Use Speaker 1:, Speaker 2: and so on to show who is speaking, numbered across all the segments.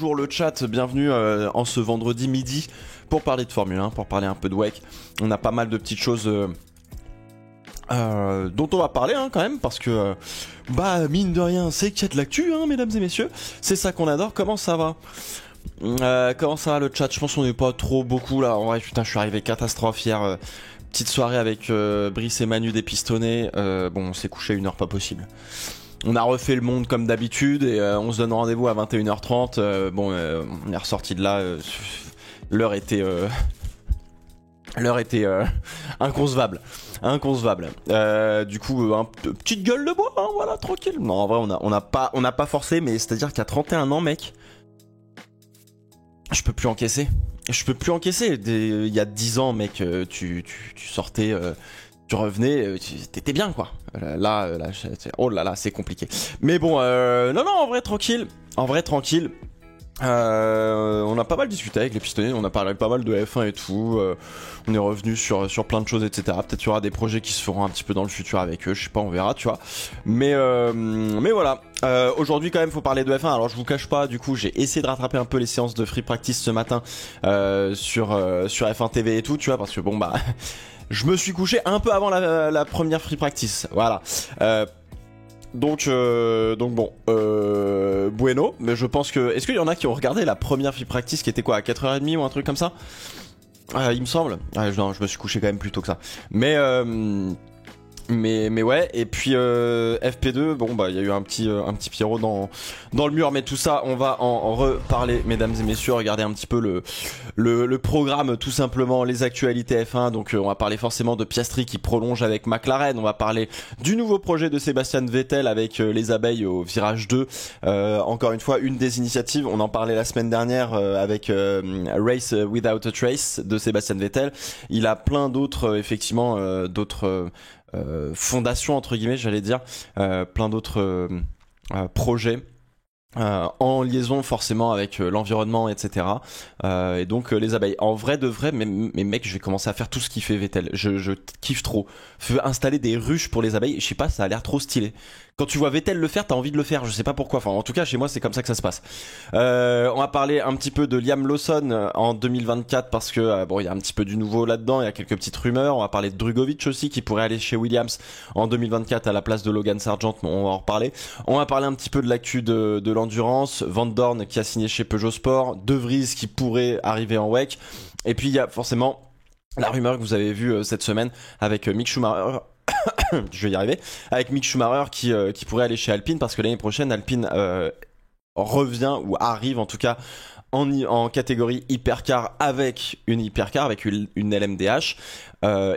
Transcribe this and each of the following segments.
Speaker 1: bonjour le chat, bienvenue en ce vendredi midi pour parler de Formule 1, pour parler un peu de WEC. On a pas mal de petites choses dont on va parler quand même, parce que mine de rien, c'est qu'il y a de l'actu, mesdames et messieurs. C'est ça qu'on adore. Comment ça va le chat? Je pense qu'on n'est pas trop beaucoup là. En vrai, putain, je suis arrivé catastrophe hier. Petite soirée avec Brice et Manu des Pistonnés. Bon, on s'est couché à 1h pas possible. On a refait le monde comme d'habitude et on se donne rendez-vous à 21h30. On est ressorti de là. L'heure était inconcevable. Du coup, petite gueule de bois, voilà, tranquille. Non, en vrai, on n'a pas forcé, mais c'est-à-dire qu'à 31 ans, mec, je peux plus encaisser. Il y a 10 ans, mec, tu sortais, tu revenais, t'étais bien, quoi. Là, oh là là, c'est compliqué. Mais bon, non, en vrai, tranquille. On a pas mal discuté avec les pistonnés, on a parlé pas mal de F1 et tout. On est revenu sur plein de choses, etc. Peut-être qu'il y aura des projets qui se feront un petit peu dans le futur avec eux, je sais pas, on verra, tu vois. Mais voilà. Aujourd'hui quand même faut parler de F1. Alors je vous cache pas, du coup j'ai essayé de rattraper un peu les séances de free practice ce matin sur F1 TV et tout, tu vois, parce que je me suis couché un peu avant la première free practice, voilà. Donc bon, bueno, mais je pense que... Est-ce qu'il y en a qui ont regardé la première free practice qui était quoi, à 4h30 ou un truc comme ça? Il me semble. Non, je me suis couché quand même plus tôt que ça. Mais ouais, et puis FP2, il y a eu un petit Pierrot dans le mur, mais tout ça, on va en reparler, mesdames et messieurs. Regardez un petit peu le programme, tout simplement, les actualités F1. Donc on va parler forcément de Piastri qui prolonge avec McLaren, on va parler du nouveau projet de Sébastien Vettel avec les abeilles au virage 2. Encore une fois, une des initiatives, on en parlait la semaine dernière avec Race Without a Trace de Sébastien Vettel. Il a plein d'autres, effectivement, fondations entre guillemets, j'allais dire, plein d'autres projets en liaison forcément avec l'environnement, etc. Et donc les abeilles. En vrai de vrai, mais mec, je vais commencer à faire tout ce qu'il fait Vettel. Je kiffe trop. Installer des ruches pour les abeilles, je sais pas, ça a l'air trop stylé. Quand tu vois Vettel le faire, t'as envie de le faire. Je sais pas pourquoi. Enfin, en tout cas, chez moi, c'est comme ça que ça se passe. On va parler un petit peu de Liam Lawson en 2024 parce que il y a un petit peu du nouveau là-dedans. Il y a quelques petites rumeurs. On va parler de Drugovich aussi qui pourrait aller chez Williams en 2024 à la place de Logan Sargent. Mais on va en reparler. On va parler un petit peu de l'actu de l'endurance. Van Dorn qui a signé chez Peugeot Sport. De Vries qui pourrait arriver en WEC. Et puis il y a forcément la rumeur que vous avez vue cette semaine avec Mick Schumacher. Je vais y arriver. Avec Mick Schumacher qui pourrait aller chez Alpine parce que l'année prochaine Alpine revient ou arrive en tout cas en catégorie hypercar avec une LMDH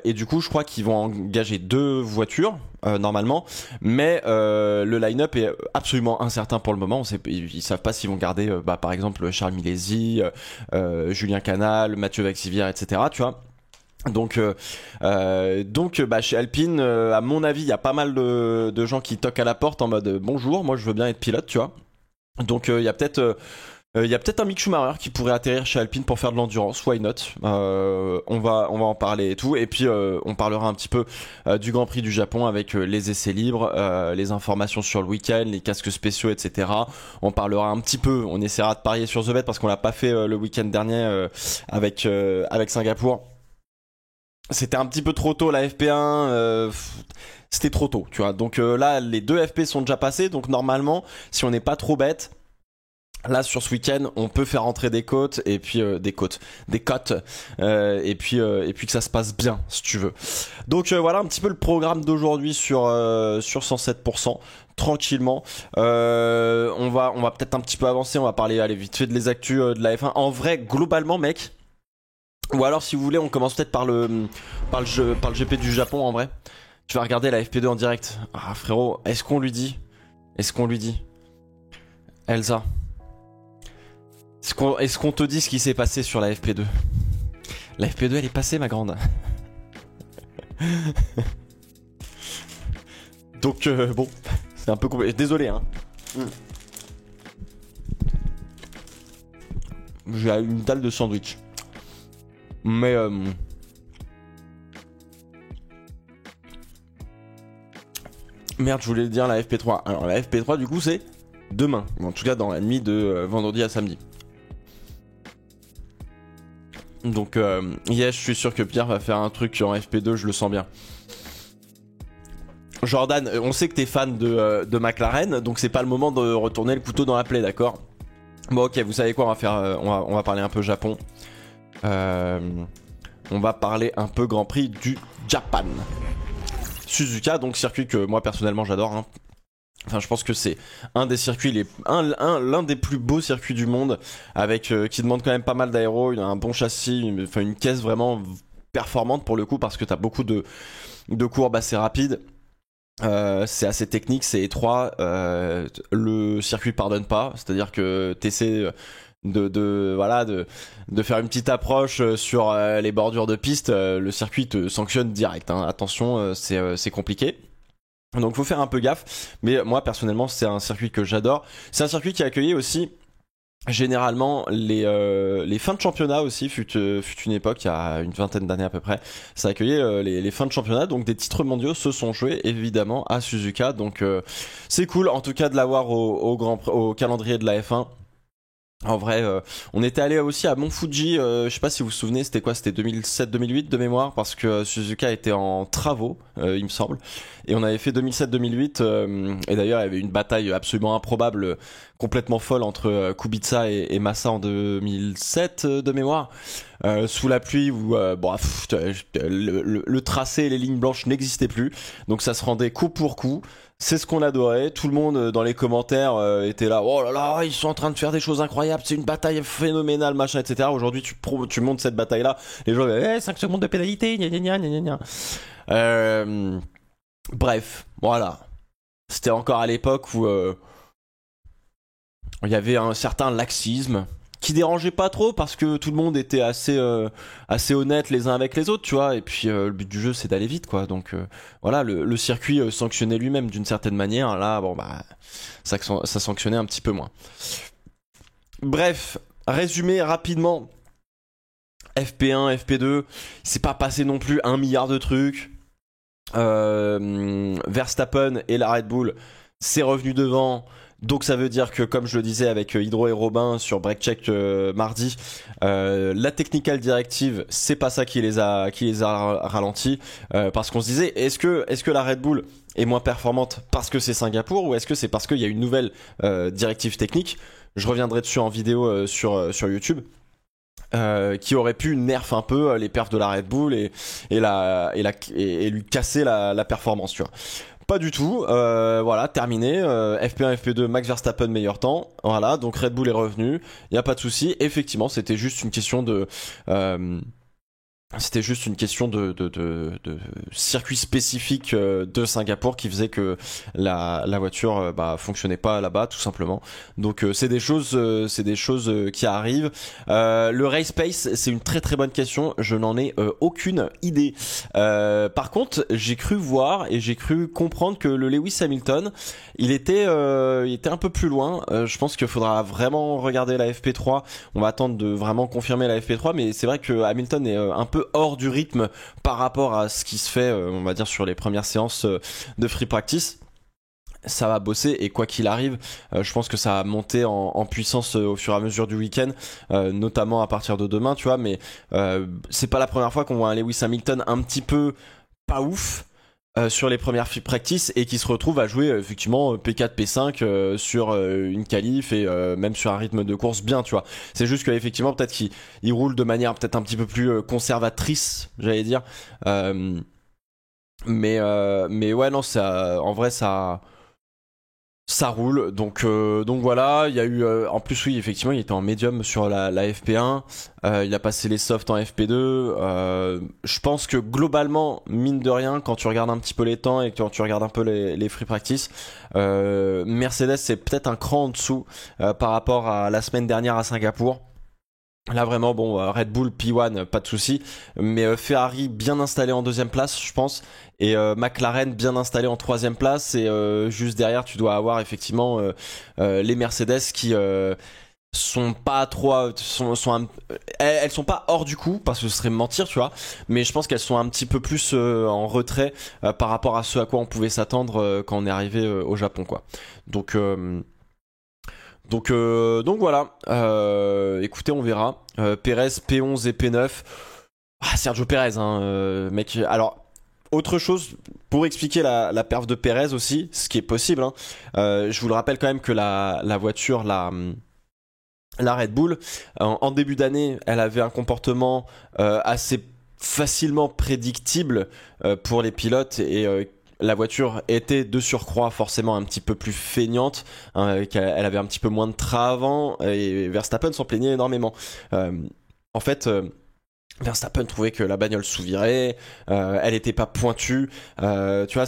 Speaker 1: et du coup je crois qu'ils vont engager 2 voitures normalement, mais le line-up est absolument incertain pour le moment. Ils savent pas s'ils vont garder par exemple Charles Milesi, Julien Canal, Mathieu Vaxivière, etc. tu vois. Donc chez Alpine, à mon avis, il y a pas mal de gens qui toquent à la porte en mode bonjour, moi je veux bien être pilote, tu vois. Donc il y a peut-être un Mick Schumacher qui pourrait atterrir chez Alpine pour faire de l'endurance, why not. On va en parler et tout, et puis on parlera un petit peu du Grand Prix du Japon avec les essais libres, les informations sur le week-end, les casques spéciaux, etc. On parlera un petit peu, on essaiera de parier sur The Bet parce qu'on l'a pas fait le week-end dernier avec Singapour. C'était un petit peu trop tôt la FP1, c'était trop tôt, tu vois. Donc là, les 2 FP sont déjà passés, donc normalement, si on n'est pas trop bête, là sur ce week-end, on peut faire rentrer des cotes et puis des cotes, et puis que ça se passe bien, si tu veux. Donc voilà un petit peu le programme d'aujourd'hui sur 107%. Tranquillement, on va peut-être un petit peu avancer. On va parler vite fait de les actus de la F1. En vrai, globalement, mec. Ou alors si vous voulez on commence peut-être par le GP du Japon en vrai. Tu vas regarder la FP2 en direct. Ah frérot, est-ce qu'on lui dit Elsa, est-ce qu'on te dit ce qui s'est passé sur la FP2? La FP2 elle est passée ma grande. Donc bon, c'est un peu compliqué. Désolé J'ai une dalle de sandwich. Mais merde, je voulais dire la FP3. Alors la FP3 du coup c'est demain, en tout cas dans la nuit de vendredi à samedi. Donc yes, je suis sûr que Pierre va faire un truc en FP2, je le sens bien. Jordan, on sait que t'es fan de McLaren, donc c'est pas le moment de retourner le couteau dans la plaie, d'accord? Bon ok, vous savez quoi, on va faire, on va parler un peu Japon. On va parler un peu Grand Prix du Japan. Suzuka, donc circuit que moi personnellement j'adore. Hein. Enfin, je pense que c'est un des circuits l'un des plus beaux circuits du monde, avec qui demande quand même pas mal d'aéro, un bon châssis, une caisse vraiment performante pour le coup, parce que t'as beaucoup de courbes assez rapides. C'est assez technique, c'est étroit. Le circuit pardonne pas, c'est-à-dire que t'essaies de faire une petite approche sur les bordures de piste, le circuit te sanctionne direct. Hein. Attention, c'est compliqué. Donc faut faire un peu gaffe. Mais moi personnellement, c'est un circuit que j'adore. C'est un circuit qui a accueilli aussi généralement les fins de championnat aussi, fut une époque, il y a une vingtaine d'années à peu près, ça accueillait les fins de championnat, donc des titres mondiaux se sont joués évidemment à Suzuka, donc c'est cool en tout cas de l'avoir au calendrier de la F1. En vrai, on était allé aussi à Mont Fuji, je sais pas si vous vous souvenez, c'était quoi? C'était 2007-2008 de mémoire, parce que Suzuka était en travaux, il me semble. Et on avait fait 2007-2008, et d'ailleurs il y avait une bataille absolument improbable, complètement folle entre Kubica et Massa en 2007 de mémoire, sous la pluie où le tracé et les lignes blanches n'existaient plus, donc ça se rendait coup pour coup. C'est ce qu'on adorait, tout le monde dans les commentaires était là, oh là là, ils sont en train de faire des choses incroyables, c'est une bataille phénoménale, machin, etc. Aujourd'hui tu montes cette bataille là, les gens disent 5 secondes de pénalité, gna gna gna gna gna. Bref, voilà. C'était encore à l'époque où il y avait un certain laxisme qui dérangeait pas trop parce que tout le monde était assez honnête les uns avec les autres, tu vois, et puis le but du jeu c'est d'aller vite, quoi. Donc voilà, le circuit sanctionnait lui-même d'une certaine manière. Là, bon bah ça sanctionnait un petit peu moins. Bref, résumé rapidement. FP1, FP2, c'est pas passé non plus 1 milliard de trucs. Verstappen et la Red Bull, c'est revenu devant. Donc ça veut dire que, comme je le disais avec Hydro et Robin sur Break Check mardi, la technical directive, c'est pas ça qui les a ralentis, parce qu'on se disait, est-ce que la Red Bull est moins performante parce que c'est Singapour, ou est-ce que c'est parce qu'il y a une nouvelle directive technique? Je reviendrai dessus en vidéo sur YouTube. Qui aurait pu nerf un peu les perfs de la Red Bull et lui casser la performance, tu vois. Pas du tout, voilà, terminé. FP1, FP2, Max Verstappen meilleur temps. Voilà, donc Red Bull est revenu. Y a pas de souci. Effectivement, c'était juste une question de circuit spécifique de Singapour qui faisait que la voiture fonctionnait pas là-bas, tout simplement. Donc c'est des choses qui arrivent. Le race pace, c'est une très très bonne question. Je n'en ai aucune idée. Par contre, j'ai cru voir et j'ai cru comprendre que le Lewis Hamilton, il était un peu plus loin. Je pense qu'il faudra vraiment regarder la FP3. On va attendre de vraiment confirmer la FP3, mais c'est vrai que Hamilton est un peu hors du rythme par rapport à ce qui se fait, on va dire, sur les premières séances de free practice. Ça va bosser, et quoi qu'il arrive, je pense que ça va monter en puissance au fur et à mesure du week-end, notamment à partir de demain, tu vois. Mais c'est pas la première fois qu'on voit un Lewis Hamilton un petit peu pas ouf sur les premières free practice, et qui se retrouve à jouer effectivement P4, P5 sur une qualif et même sur un rythme de course bien, tu vois. C'est juste qu'effectivement peut-être qu'il roule de manière peut-être un petit peu plus conservatrice, j'allais dire. Mais ouais, non, ça, en vrai, ça roule, donc voilà. Il y a eu en plus, oui, effectivement, il était en médium sur la FP1, il a passé les softs en FP2. Je pense que globalement, mine de rien, quand tu regardes un petit peu les temps et quand tu regardes un peu les free practice, Mercedes c'est peut-être un cran en dessous par rapport à la semaine dernière à Singapour. Là vraiment, bon, Red Bull P1 pas de souci, mais Ferrari bien installé en deuxième place, je pense, et McLaren bien installé en troisième place, et juste derrière tu dois avoir effectivement les Mercedes qui sont pas trop, elles sont pas hors du coup, parce que ce serait mentir, tu vois, mais je pense qu'elles sont un petit peu plus en retrait par rapport à ce à quoi on pouvait s'attendre quand on est arrivé au Japon, quoi. Donc Donc voilà, écoutez, on verra. Pérez P11 et P9. Ah, Sergio Pérez, hein, mec. Alors, autre chose pour expliquer la perf de Pérez aussi, ce qui est possible. Hein, je vous le rappelle quand même que la voiture, la Red Bull, en début d'année, elle avait un comportement assez facilement prédictible pour les pilotes et la voiture était de surcroît forcément un petit peu plus feignante, hein, elle avait un petit peu moins de train avant et Verstappen s'en plaignait énormément. En fait, Verstappen trouvait que la bagnole sous-virait, elle était pas pointue, tu vois,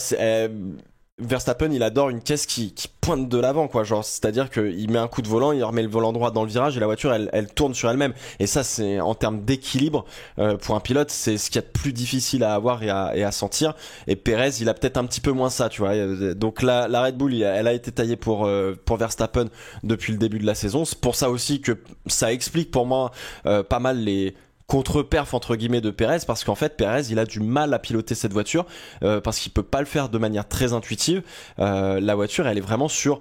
Speaker 1: Verstappen il adore une caisse qui pointe de l'avant quoi, genre c'est-à-dire qu'il met un coup de volant, il remet le volant droit dans le virage et la voiture elle tourne sur elle-même, et ça c'est en termes d'équilibre pour un pilote c'est ce qu'il y a de plus difficile à avoir et à sentir, et Perez il a peut-être un petit peu moins ça, tu vois, donc la Red Bull elle a été taillée pour Verstappen depuis le début de la saison, c'est pour ça aussi que ça explique pour moi pas mal les contre-perf entre guillemets de Pérez, parce qu'en fait Pérez il a du mal à piloter cette voiture parce qu'il peut pas le faire de manière très intuitive. La voiture elle est vraiment sur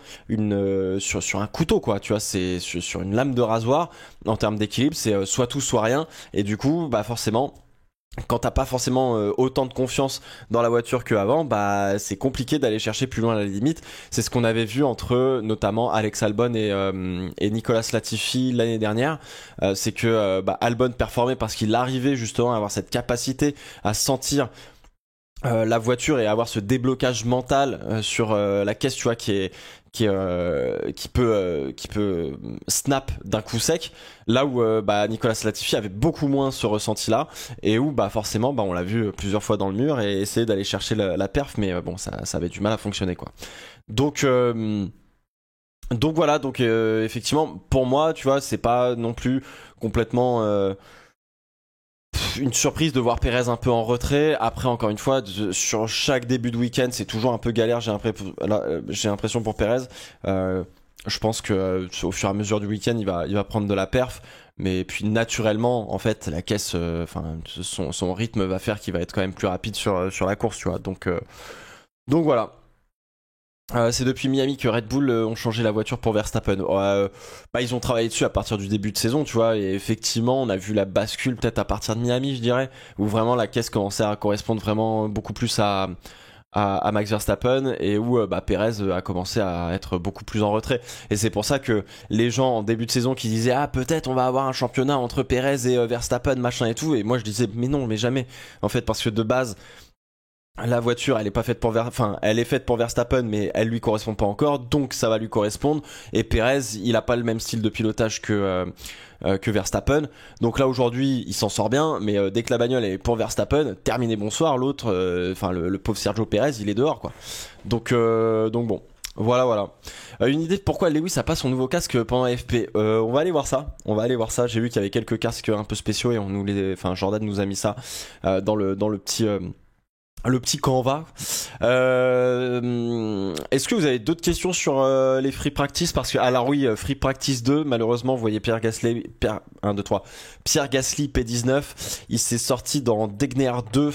Speaker 1: sur un couteau quoi, tu vois, c'est sur une lame de rasoir en termes d'équilibre, c'est soit tout soit rien, et du coup bah forcément quand t'as pas forcément autant de confiance dans la voiture qu'avant, bah c'est compliqué d'aller chercher plus loin à la limite. C'est ce qu'on avait vu entre notamment Alex Albon et Nicolas Latifi l'année dernière. C'est que Albon performait parce qu'il arrivait justement à avoir cette capacité à sentir la voiture et avoir ce déblocage mental sur la caisse, tu vois, qui peut snap d'un coup sec, là où Nicolas Latifi avait beaucoup moins ce ressenti là, et où forcément on l'a vu plusieurs fois dans le mur et essayer d'aller chercher la perf, mais bon ça avait du mal à fonctionner quoi. Donc voilà, donc effectivement pour moi tu vois c'est pas non plus complètement une surprise de voir Pérez un peu en retrait. Après, encore une fois, sur chaque début de week-end, c'est toujours un peu galère. J'ai l'impression pour Pérez. Je pense que au fur et à mesure du week-end, il va prendre de la perf. Mais puis naturellement, en fait, la caisse, son rythme va faire qu'il va être quand même plus rapide sur la course, tu vois. Donc voilà. C'est depuis Miami que Red Bull ont changé la voiture pour Verstappen. Ils ont travaillé dessus à partir du début de saison, tu vois, et effectivement, on a vu la bascule peut-être à partir de Miami, je dirais, où vraiment la caisse commençait à correspondre vraiment beaucoup plus à Max Verstappen, et où Perez a commencé à être beaucoup plus en retrait. Et c'est pour ça que les gens en début de saison qui disaient peut-être on va avoir un championnat entre Perez et Verstappen machin et tout, et moi je disais mais non, mais jamais, en fait, parce que de base la voiture, elle est pas faite pour elle est faite pour Verstappen, mais elle lui correspond pas encore, donc ça va lui correspondre. Et Perez, il a pas le même style de pilotage que Verstappen. Donc là aujourd'hui, il s'en sort bien, mais dès que la bagnole est pour Verstappen, terminé bonsoir. L'autre, le pauvre Sergio Perez, il est dehors quoi. Donc bon. Voilà. Une idée de pourquoi Lewis a pas son nouveau casque pendant FP. On va aller voir ça. J'ai vu qu'il y avait quelques casques un peu spéciaux et Jordan nous a mis ça dans le petit. Le petit Canva. Est-ce que vous avez d'autres questions sur les free practice? Parce que, alors oui, free practice 2, malheureusement, vous voyez Pierre Gasly, Pierre Gasly P19, il s'est sorti dans Degner 2,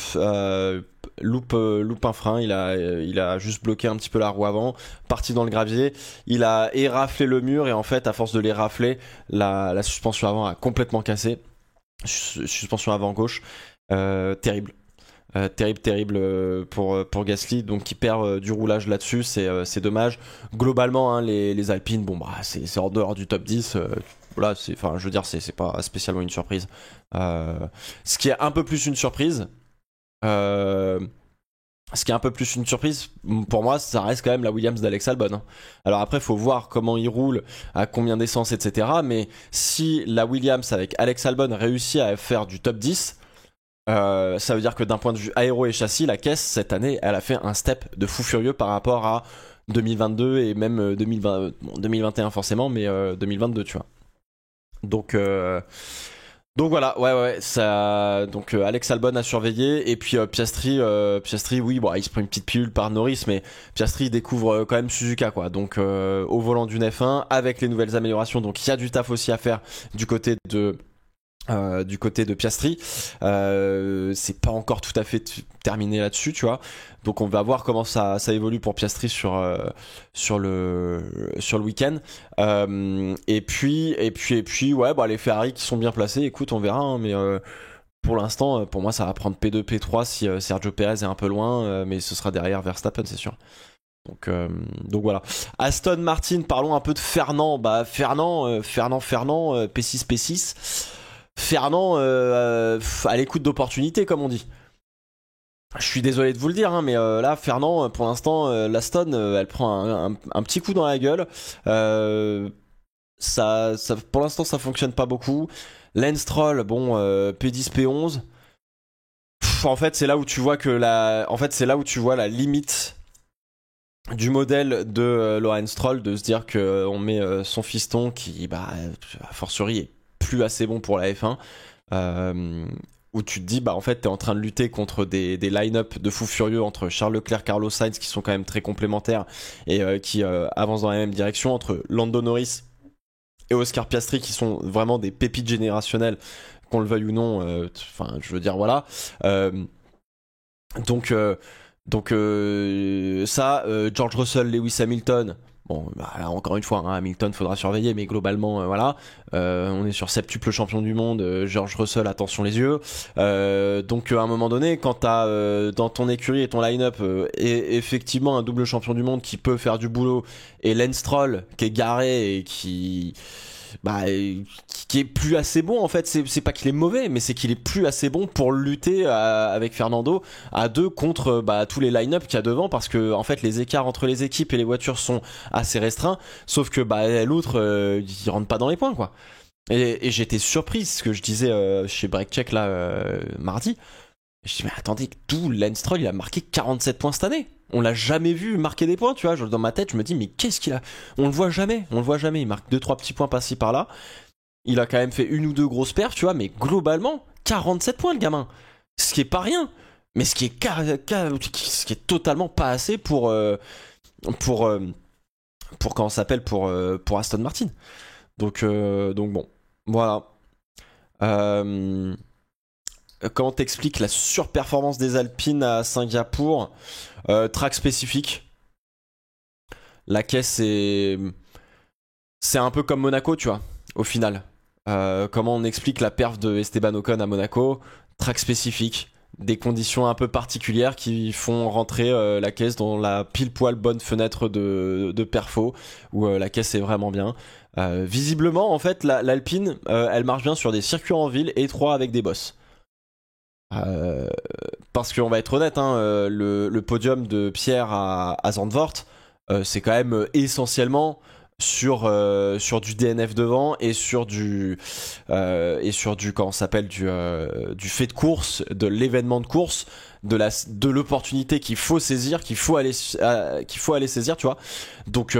Speaker 1: loupe un frein, il a juste bloqué un petit peu la roue avant, parti dans le gravier, il a éraflé le mur, et en fait, à force de l'érafler, la suspension avant a complètement cassé. Suspension avant gauche. Terrible. Terrible pour Gasly, donc qui perd du roulage là-dessus, c'est dommage. Globalement, hein, les Alpines, c'est en dehors du top 10. Voilà, je veux dire, c'est pas spécialement une surprise. Ce qui est un peu plus une surprise, pour moi, ça reste quand même la Williams d'Alex Albon. Hein. Alors après, il faut voir comment il roule, à combien d'essence, etc. Mais si la Williams avec Alex Albon réussit à faire du top 10, ça veut dire que d'un point de vue aéro et châssis, la caisse cette année elle a fait un step de fou furieux par rapport à 2022 et même 2021 forcément, mais 2022 tu vois. Donc voilà, ouais, ça. Donc Alex Albon a surveillé, et puis Piastri, oui, il se prend une petite pilule par Norris, mais Piastri découvre quand même Suzuka quoi. Donc au volant d'une F1 avec les nouvelles améliorations, donc il y a du taf aussi à faire du côté de du côté de Piastri. C'est pas encore tout à fait terminé là-dessus, tu vois. Donc on va voir comment ça évolue pour Piastri sur le week-end. Et puis ouais, bah les Ferrari qui sont bien placés, écoute, on verra, hein, mais pour l'instant, pour moi, ça va prendre P2, P3 si Sergio Perez est un peu loin, mais ce sera derrière Verstappen, c'est sûr. Donc voilà. Aston Martin, parlons un peu de Fernand. Bah Fernand, P6, P6. Fernand à l'écoute d'opportunités, comme on dit. Je suis désolé de vous le dire, hein, mais là, Fernand, pour l'instant, l'Aston, elle prend un petit coup dans la gueule. Pour l'instant, ça fonctionne pas beaucoup. Lance Stroll, bon, P10, P11. En fait, c'est là où tu vois la limite du modèle de Lawrence Stroll, de se dire qu'on met son fiston qui, bah, a fortiori, est plus assez bon pour la F1, où tu te dis, bah en fait, t'es en train de lutter contre des line-up de fous furieux entre Charles Leclerc, Carlos Sainz, qui sont quand même très complémentaires et qui avancent dans la même direction, entre Lando Norris et Oscar Piastri, qui sont vraiment des pépites générationnelles, qu'on le veuille ou non. Enfin, je veux dire, voilà. Donc ça, George Russell, Lewis Hamilton. Bon, bah, là, encore une fois, hein, Hamilton, faudra surveiller, mais globalement, voilà. On est sur septuple champion du monde, George Russell, attention les yeux. Donc, à un moment donné, quand t'as dans ton écurie et ton line-up effectivement un double champion du monde qui peut faire du boulot, et Lance Stroll qui est garé et qui est plus assez bon, en fait. C'est pas qu'il est mauvais, mais c'est qu'il est plus assez bon pour lutter avec Fernando à deux contre tous les line-up qu'il y a devant, parce que en fait les écarts entre les équipes et les voitures sont assez restreints, sauf que l'autre il rentre pas dans les points, quoi. Et j'étais surpris, ce que je disais chez Breakcheck là mardi. Je dis mais attendez, d'où Lance Stroll, il a marqué 47 points cette année. On l'a jamais vu marquer des points, tu vois. Dans ma tête, je me dis mais qu'est-ce qu'il a. On le voit jamais. Il marque 2-3 petits points par-ci par-là. Il a quand même fait une ou deux grosses perfs, tu vois, mais globalement 47 points le gamin. Ce qui est pas rien, mais ce qui est totalement pas assez pour comment ça s'appelle, pour Aston Martin. Donc bon, voilà. Comment t'expliques la surperformance des Alpines à Singapour? Track spécifique. La caisse c'est un peu comme Monaco, tu vois, au final. Comment on explique la perf de Esteban Ocon à Monaco? Track spécifique. Des conditions un peu particulières qui font rentrer la caisse dans la pile poil bonne fenêtre de perfo, où la caisse est vraiment bien. Visiblement, en fait, l'Alpine, elle marche bien sur des circuits en ville étroits avec des bosses. Parce qu'on va être honnête, hein, le podium de Pierre à Zandvoort, c'est quand même essentiellement sur du DNF devant et sur du comment ça s'appelle, du fait de course, de l'événement de course, de l'opportunité qu'il faut saisir, qu'il faut aller saisir, tu vois. Donc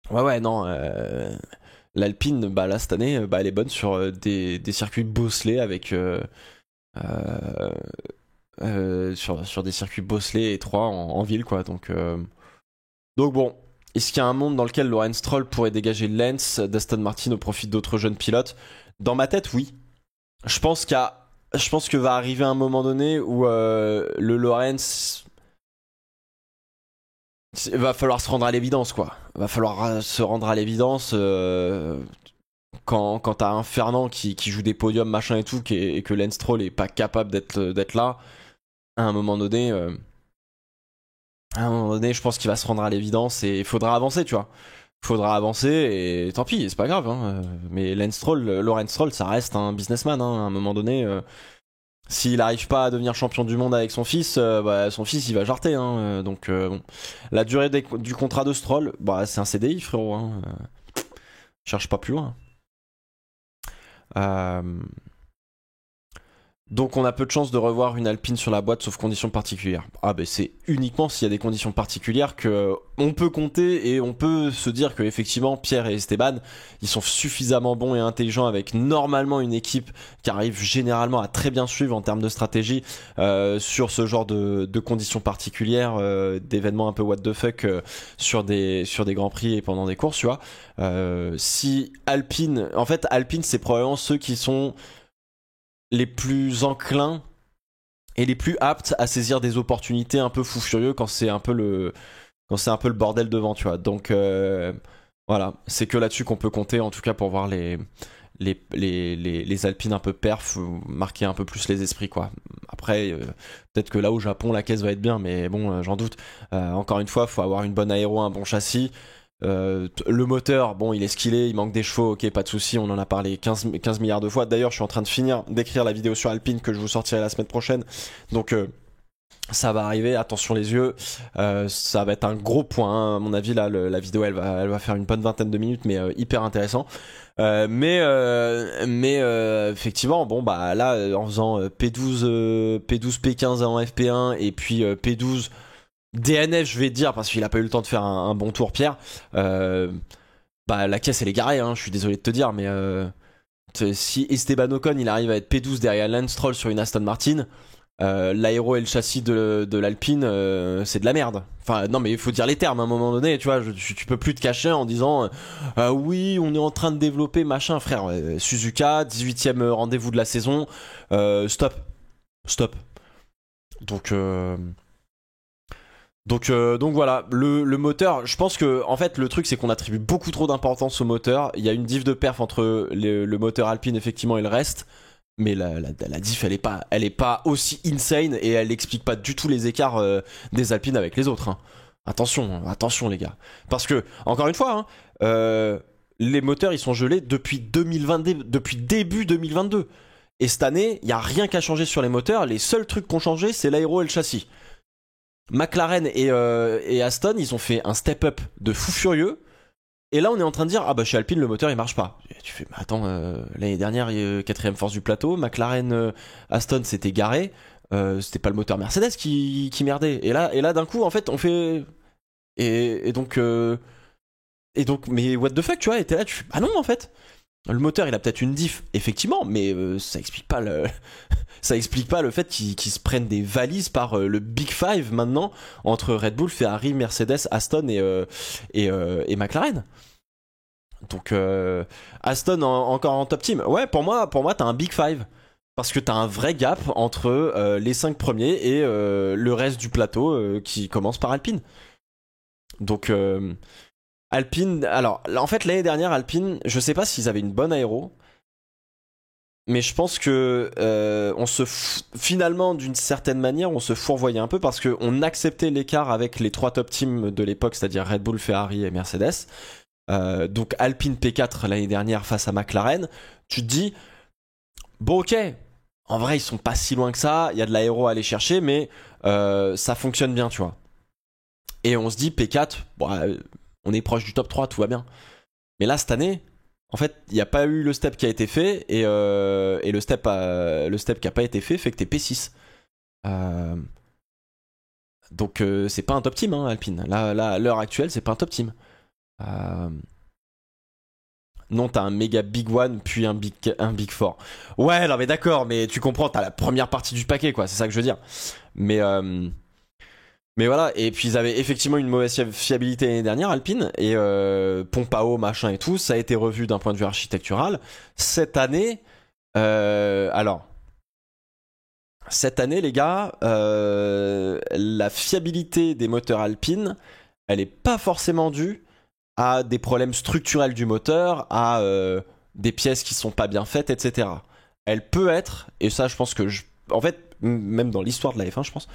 Speaker 1: ouais non, l'Alpine, là cette année, elle est bonne sur des circuits bosselés avec sur des circuits bosselés étroits en ville, quoi. Donc bon, est-ce qu'il y a un monde dans lequel Lawrence Stroll pourrait dégager Lance d'Aston Martin au profit d'autres jeunes pilotes? Dans ma tête, oui. Je pense que va arriver un moment donné où le Lawrence va falloir se rendre à l'évidence, quoi. Va falloir se rendre à l'évidence quand t'as un Fernand qui joue des podiums, machin et tout, et que Lance Stroll est pas capable d'être là, à un moment donné, je pense qu'il va se rendre à l'évidence et il faudra avancer, tu vois. Faudra avancer et tant pis, c'est pas grave, hein. Mais Lawrence Stroll, ça reste un businessman, hein. À un moment donné, s'il arrive pas à devenir champion du monde avec son fils, son fils il va jarter, hein. Donc bon. La durée du contrat de Stroll, c'est un CDI, frérot, hein. Cherche pas plus loin. Donc on a peu de chances de revoir une Alpine sur la boîte sauf conditions particulières. Ah ben c'est uniquement s'il y a des conditions particulières que on peut compter et on peut se dire que effectivement Pierre et Esteban ils sont suffisamment bons et intelligents avec normalement une équipe qui arrive généralement à très bien suivre en termes de stratégie sur ce genre de conditions particulières, d'événements un peu what the fuck sur des grands prix et pendant des courses, tu vois. Si Alpine, en fait Alpine c'est probablement ceux qui sont les plus enclins et les plus aptes à saisir des opportunités un peu fou furieux quand c'est un peu le bordel devant, tu vois. Donc voilà, c'est que là-dessus qu'on peut compter en tout cas pour voir les Alpines un peu perf marquer un peu plus les esprits, quoi. Après peut-être que là au Japon la caisse va être bien, mais bon j'en doute. Encore une fois, faut avoir une bonne aéro, un bon châssis. Le moteur, bon, il est ce qu'il est, il manque des chevaux, ok, pas de souci, on en a parlé 15 milliards de fois. D'ailleurs, je suis en train de finir d'écrire la vidéo sur Alpine que je vous sortirai la semaine prochaine. Donc, ça va arriver, attention les yeux. Ça va être un gros point, hein. À mon avis, là, la vidéo, elle va faire une bonne vingtaine de minutes, mais hyper intéressant. Mais effectivement, bon, bah là, en faisant P12, P15 en FP1 et puis P12. DNF, je vais dire, parce qu'il a pas eu le temps de faire un bon tour, Pierre. Bah, la caisse, elle est garée, hein, je suis désolé de te dire, mais si Esteban Ocon il arrive à être P12 derrière Lance Stroll sur une Aston Martin, l'aéro et le châssis de l'Alpine, c'est de la merde. Enfin, non, mais il faut dire les termes à un moment donné, tu vois. Tu peux plus te cacher en disant oui, on est en train de développer machin, frère. Suzuka, 18ème rendez-vous de la saison, stop. Donc. Donc voilà, le moteur, je pense que en fait le truc c'est qu'on attribue beaucoup trop d'importance au moteur. Il y a une diff de perf entre le moteur Alpine effectivement et le reste, mais la diff elle est pas aussi insane et elle explique pas du tout les écarts des Alpines avec les autres, hein. Attention les gars, parce que encore une fois, hein, les moteurs ils sont gelés depuis 2022, depuis début 2022, et cette année il y a rien qu'à changer sur les moteurs. Les seuls trucs qu'on changé c'est l'aéro et le châssis. McLaren et Aston, ils ont fait un step-up de fou furieux. Et là, on est en train de dire, ah bah chez Alpine, le moteur, il marche pas. Et tu fais, mais attends, l'année dernière, quatrième force du plateau. McLaren, Aston, c'était garé. C'était pas le moteur Mercedes qui merdait. Et là, d'un coup, en fait, on fait... Et donc, mais what the fuck, tu vois, et t'es là, tu fais, ah non, en fait. Le moteur, il a peut-être une diff, effectivement, mais ça explique pas le fait qu'ils se prennent des valises par le Big Five maintenant entre Red Bull, Ferrari, Mercedes, Aston et McLaren. Donc Aston encore en top team. Ouais, pour moi t'as un Big Five. Parce que t'as un vrai gap entre les 5 premiers et le reste du plateau qui commence par Alpine. Donc Alpine, alors en fait l'année dernière Alpine, je sais pas s'ils avaient une bonne aéro, mais je pense que finalement d'une certaine manière on se fourvoyait un peu parce qu'on acceptait l'écart avec les 3 top teams de l'époque, c'est-à-dire Red Bull, Ferrari et Mercedes. Donc Alpine P4 l'année dernière face à McLaren, tu te dis bon ok, en vrai ils sont pas si loin que ça, il y a de l'aéro à aller chercher, mais ça fonctionne bien, tu vois. Et on se dit P4, bon, on est proche du top 3, tout va bien. Mais là, cette année, en fait, il n'y a pas eu le step qui a été fait, et le step qui n'a pas été fait que t'es P6. Donc, c'est pas un top team, hein, Alpine. Là, à l'heure actuelle, c'est pas un top team. Non, t'as un méga big one, puis un big four. Ouais, non, mais d'accord, mais tu comprends, t'as la première partie du paquet, quoi, c'est ça que je veux dire. Mais voilà, et puis ils avaient effectivement une mauvaise fiabilité l'année dernière, Alpine, et pompe à eau, machin et tout, ça a été revu d'un point de vue architectural. Cette année, les gars, la fiabilité des moteurs Alpine, elle est pas forcément due à des problèmes structurels du moteur, à des pièces qui sont pas bien faites, etc. Elle peut être, et ça je pense que, en fait, même dans l'histoire de la F1, je pense,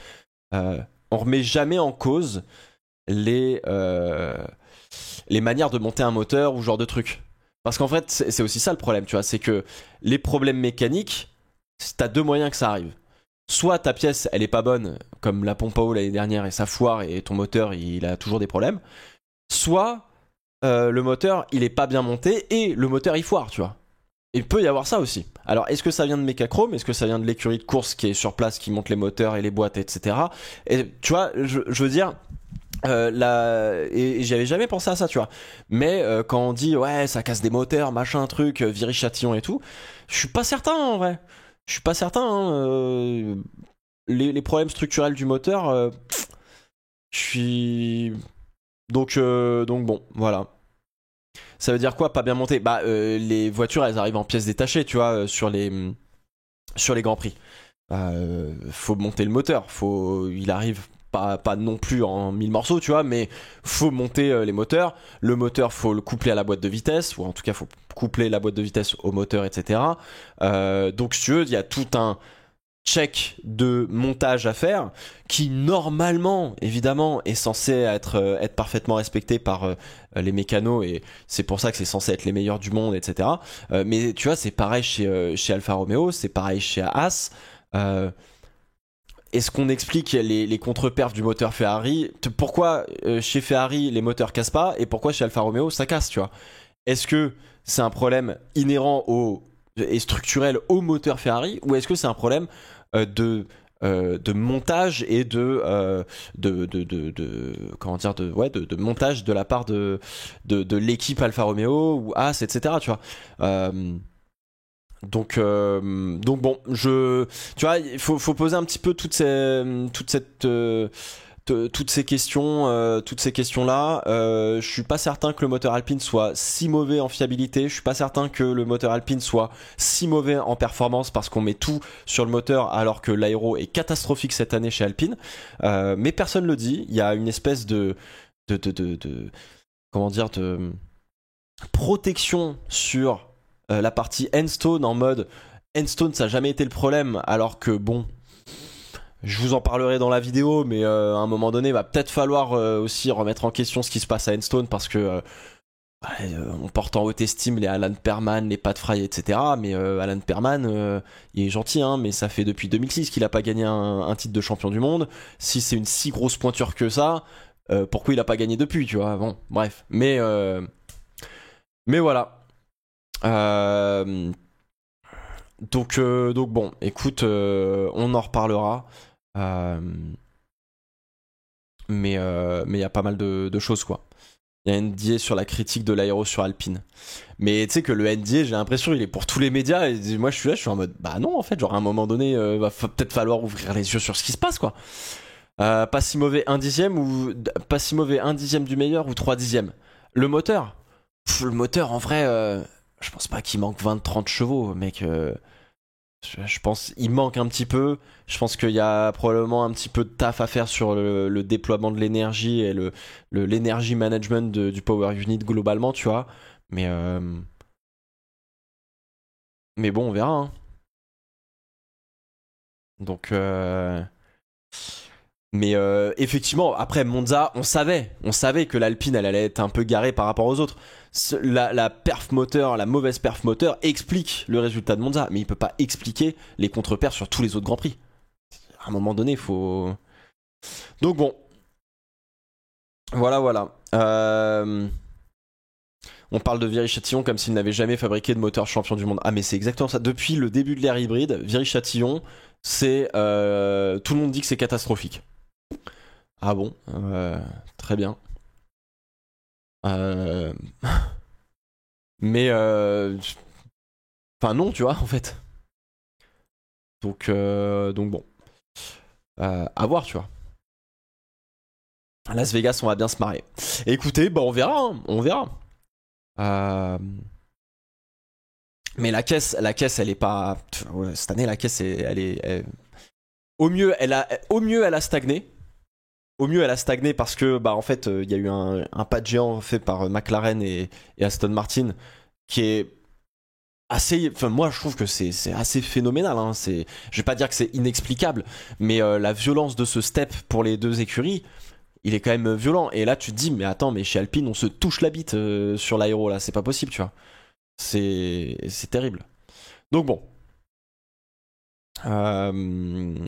Speaker 1: on remet jamais en cause les manières de monter un moteur ou ce genre de trucs. Parce qu'en fait, c'est aussi ça le problème, tu vois, c'est que les problèmes mécaniques, t'as 2 moyens que ça arrive. Soit ta pièce, elle est pas bonne, comme la pompe à eau l'année dernière, et ça foire, et ton moteur, il a toujours des problèmes. Soit le moteur, il est pas bien monté, et le moteur, il foire, tu vois. il peut y avoir ça aussi. Alors, est-ce que ça vient de Mechachrome? Est-ce que ça vient de l'écurie de course qui est sur place, qui monte les moteurs et les boîtes, etc. Et tu vois, je veux dire, et j'y avais jamais pensé à ça, tu vois. Mais quand on dit ouais, ça casse des moteurs, machin, truc, Viry-Châtillon et tout, je suis pas certain en vrai. Je suis pas certain. Hein, les problèmes structurels du moteur, je suis donc bon, voilà. Ça veut dire quoi, pas bien monté? Bah, les voitures, elles arrivent en pièces détachées, tu vois, sur les grands prix. Faut monter le moteur, il arrive pas non plus en 1000 morceaux, tu vois, mais faut monter les moteurs. Le moteur, faut le coupler à la boîte de vitesse, ou en tout cas, faut coupler la boîte de vitesse au moteur, etc. Donc, si tu veux, il y a tout un check de montage à faire qui normalement évidemment est censé être parfaitement respecté par les mécanos, et c'est pour ça que c'est censé être les meilleurs du monde, etc. Mais tu vois, c'est pareil chez Alfa Romeo, c'est pareil chez Haas. Est-ce qu'on explique les contre-perfs du moteur Ferrari? Pourquoi chez Ferrari les moteurs cassent pas, et pourquoi chez Alfa Romeo ça casse, tu vois? Est-ce que c'est un problème inhérent et structurel au moteur Ferrari, ou est-ce que c'est un problème de montage et comment dire, de montage de la part de l'équipe Alfa Romeo ou As, etc. Tu vois. Donc bon, tu vois, il faut poser un petit peu toutes ces questions-là. Je suis pas certain que le moteur Alpine soit si mauvais en fiabilité. Je suis pas certain que le moteur Alpine soit si mauvais en performance, parce qu'on met tout sur le moteur alors que l'aéro est catastrophique cette année chez Alpine. Mais personne le dit. Il y a une espèce de comment dire, de protection sur la partie Enstone, en mode Enstone ça n'a jamais été le problème, alors que bon, je vous en parlerai dans la vidéo, mais à un moment donné, va peut-être falloir aussi remettre en question ce qui se passe à Enstone, parce que on porte en haute estime les Alan Perman, les Pat Fry, etc. Mais Alan Perman, il est gentil, hein, mais ça fait depuis 2006 qu'il a pas gagné un titre de champion du monde. Si c'est une si grosse pointure que ça, pourquoi il a pas gagné depuis, tu vois? Bon, bref. Mais voilà. Donc bon, écoute, on en reparlera. Euh, mais il y a pas mal de choses, quoi. Il y a un NDA sur la critique de l'aéro sur Alpine. Mais tu sais que le NDA, j'ai l'impression, il est pour tous les médias. Et moi, je suis en mode, bah non, en fait, genre à un moment donné, va peut-être falloir ouvrir les yeux sur ce qui se passe, quoi. Pas si mauvais un dixième, ou pas si mauvais un dixième du meilleur, ou 3 dixièmes. Le moteur, le moteur, en vrai, je pense pas qu'il manque 20-30 chevaux, mec. Je pense qu'il manque un petit peu. Je pense qu'il y a probablement un petit peu de taf à faire sur le déploiement de l'énergie et l'énergie management du Power Unit globalement, tu vois. Mais, euh, mais bon, on verra. Hein. Donc, mais effectivement, après Monza, on savait que l'Alpine elle allait être un peu garée par rapport aux autres. La perf moteur, la mauvaise perf moteur explique le résultat de Monza, mais il peut pas expliquer les contre-perfs sur tous les autres grands prix. À un moment donné, il faut. Donc bon, voilà. On parle de Viry-Châtillon comme s'il n'avait jamais fabriqué de moteur champion du monde. Ah mais c'est exactement ça. Depuis le début de l'ère hybride, Viry-Châtillon, c'est tout le monde dit que c'est catastrophique. Ah bon, très bien. Euh, mais enfin non, tu vois en fait. Donc bon, à voir, tu vois. Las Vegas, on va bien se marrer. Écoutez, bah on verra, hein, on verra. Euh, Mais la caisse, elle est pas. Ouais, cette année, la caisse, au mieux, elle a stagné. Au mieux, elle a stagné parce que, bah, en fait, il y a eu un pas de géant fait par McLaren et Aston Martin qui est assez. Enfin, moi, je trouve que c'est assez phénoménal. Hein. Je vais pas dire que c'est inexplicable, mais la violence de ce step pour les deux écuries, il est quand même violent. Et là, tu te dis, mais attends, mais chez Alpine, on se touche la bite sur l'aéro, là, c'est pas possible, tu vois. C'est terrible. Donc bon. Euh,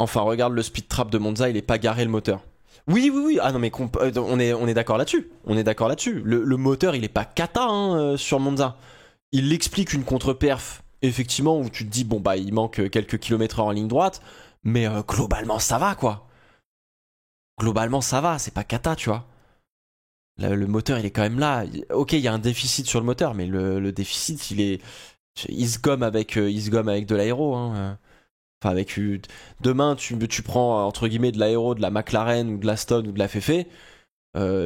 Speaker 1: Enfin, regarde le speed trap de Monza, il est pas garé le moteur. Oui. Ah non, mais on est d'accord là-dessus. On est d'accord là-dessus. Le moteur, il est pas cata hein, sur Monza. Il explique une contre-perf, effectivement, où tu te dis, bon, bah, il manque quelques kilomètres en ligne droite, mais globalement, ça va, quoi. Globalement, ça va, c'est pas cata, tu vois. Le moteur, il est quand même là. Ok, il y a un déficit sur le moteur, mais le déficit, il se gomme avec de l'aéro, hein. Enfin, demain, tu prends entre guillemets de l'aéro, de la McLaren ou de l'Aston ou de la Fefe,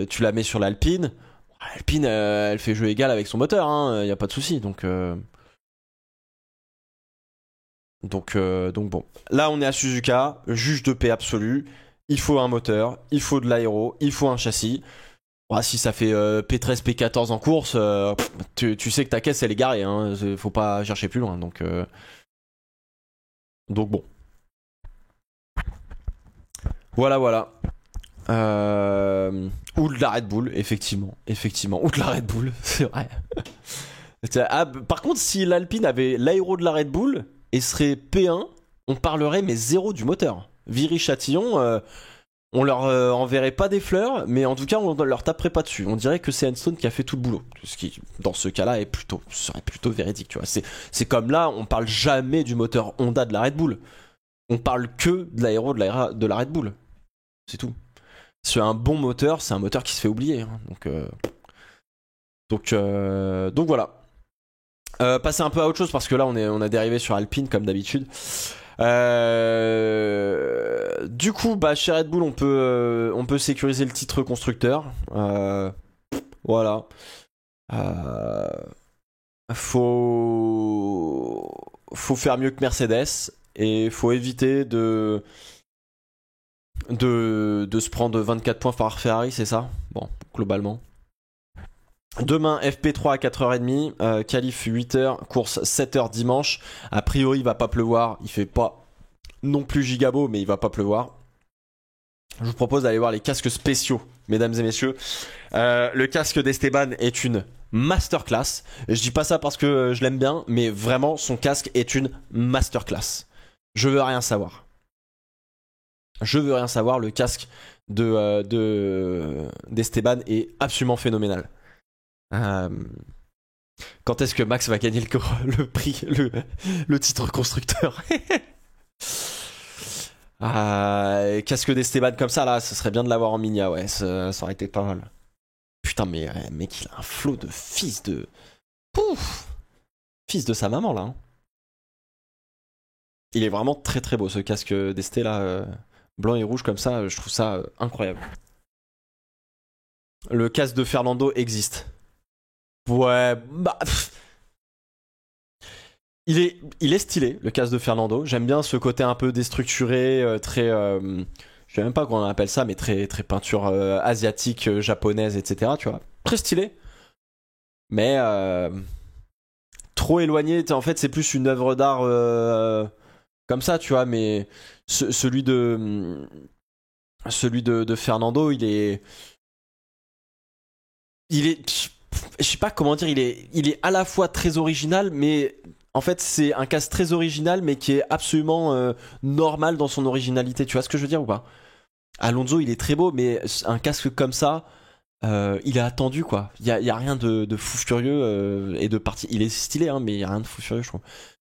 Speaker 1: tu la mets sur l'Alpine. L'Alpine, elle fait jeu égal avec son moteur, hein, y a pas de souci. Donc bon. Là, on est à Suzuka, juge de paix absolu. Il faut un moteur, il faut de l'aéro, il faut un châssis. Bon, si ça fait P13, P14 en course, tu sais que ta caisse elle est garée, hein, faut pas chercher plus loin. Donc bon. Voilà. Ou de la Red Bull, effectivement. Ou de la Red Bull, c'est vrai. Ah, par contre, si l'Alpine avait l'aéro de la Red Bull et serait P1, on parlerait mais zéro du moteur. Viry-Châtillon, on leur enverrait pas des fleurs, mais en tout cas, on leur taperait pas dessus. On dirait que c'est Enstone qui a fait tout le boulot. Ce qui, dans ce cas-là, serait plutôt véridique. Tu vois. C'est comme là, on parle jamais du moteur Honda de la Red Bull. On parle que de l'aéro de la Red Bull. C'est tout. C'est un bon moteur, c'est un moteur qui se fait oublier. Hein. Donc voilà. Passer un peu à autre chose parce que là on a dérivé sur Alpine comme d'habitude. Du coup, bah, chez Red Bull, on peut sécuriser le titre constructeur. Voilà. Euh, faut faire mieux que Mercedes et faut éviter de se prendre 24 points par Ferrari, c'est ça? Bon, globalement. Demain, FP3 à 4h30, qualif 8h, course 7h dimanche. A priori, il va pas pleuvoir. Il fait pas non plus gigabeau, mais il va pas pleuvoir. Je vous propose d'aller voir les casques spéciaux, mesdames et messieurs. Le casque d'Esteban est une masterclass. Je dis pas ça parce que je l'aime bien, mais vraiment, son casque est une masterclass. Je veux rien savoir. Le casque d'Esteban est absolument phénoménal. Quand est-ce que Max va gagner le prix, le titre constructeur? Casque d'Esteban comme ça, là, ce serait bien de l'avoir en Minia, ouais, ça aurait été pas mal. Putain, mais mec, il a un flot de fils de... Pouf! Fils de sa maman, là. Hein. Il est vraiment très très beau, ce casque d'Esté, là, blanc et rouge comme ça, je trouve ça incroyable. Le casque de Fernando existe. Ouais, bah... Il est stylé, le casque de Fernando. J'aime bien ce côté un peu déstructuré, très... je sais même pas comment on appelle ça, mais très, très peinture asiatique, japonaise, etc. Tu vois. Très stylé. Mais trop éloigné. En fait, c'est plus une œuvre d'art comme ça, tu vois. Mais celui de Fernando, il est... Je sais pas comment dire, il est à la fois très original, mais en fait c'est un casque très original, mais qui est absolument normal dans son originalité. Tu vois ce que je veux dire ou pas? Alonso, il est très beau, mais un casque comme ça, il est attendu quoi. Il y a rien de fou furieux et de parti. Il est stylé, hein, mais il y a rien de fou furieux, je trouve.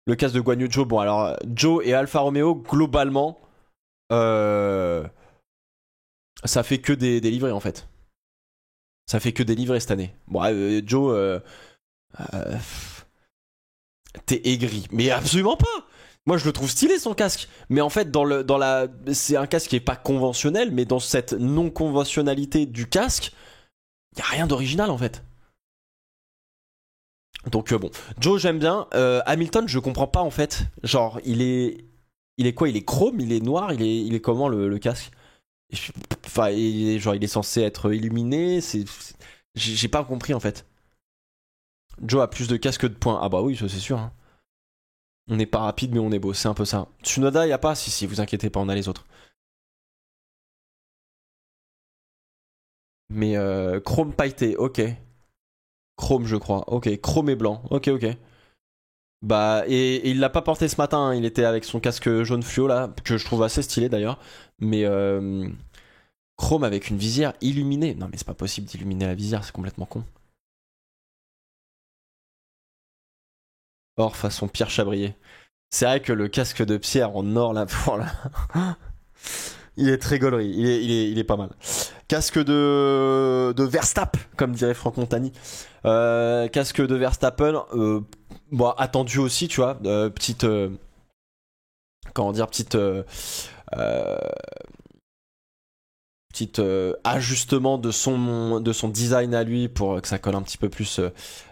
Speaker 1: Le casque de Guan Yu Zhou, bon alors Zhou et Alfa Romeo globalement, ça fait que des livrets en fait. Ça fait que des livrets cette année. Bon, Joe, t'es aigri. Mais absolument pas. Moi, je le trouve stylé son casque. Mais en fait, c'est un casque qui est pas conventionnel, mais dans cette non-conventionnalité du casque, y a rien d'original en fait. Donc bon, Joe, j'aime bien. Hamilton, je comprends pas en fait. Genre, il est quoi? Il est chrome, il est noir, il est comment le casque? Enfin, genre, il est censé être illuminé. J'ai pas compris en fait. Joe a plus de casque que de points. Ah bah oui, ça c'est sûr. Hein. On n'est pas rapide, mais on est beau. C'est un peu ça. Tsunoda, y a pas? Si, vous inquiétez pas, on a les autres. Mais chrome pailleté, ok. Chrome, je crois. Ok, chrome et blanc. Ok. Bah, et il l'a pas porté ce matin. Hein. Il était avec son casque jaune fluo là, que je trouve assez stylé d'ailleurs. Mais Chrome avec une visière illuminée. Non mais c'est pas possible d'illuminer la visière, c'est complètement con. Or façon Pierre Chabrier. C'est vrai que le casque de Pierre en or là, voilà. Il est très gaulerie, il est pas mal. Casque de Verstappen, comme dirait Franck Montagny. Casque de Verstappen, bon, attendu aussi, tu vois. Petite. Comment dire, petite ajustement de son design à lui pour que ça colle un petit peu plus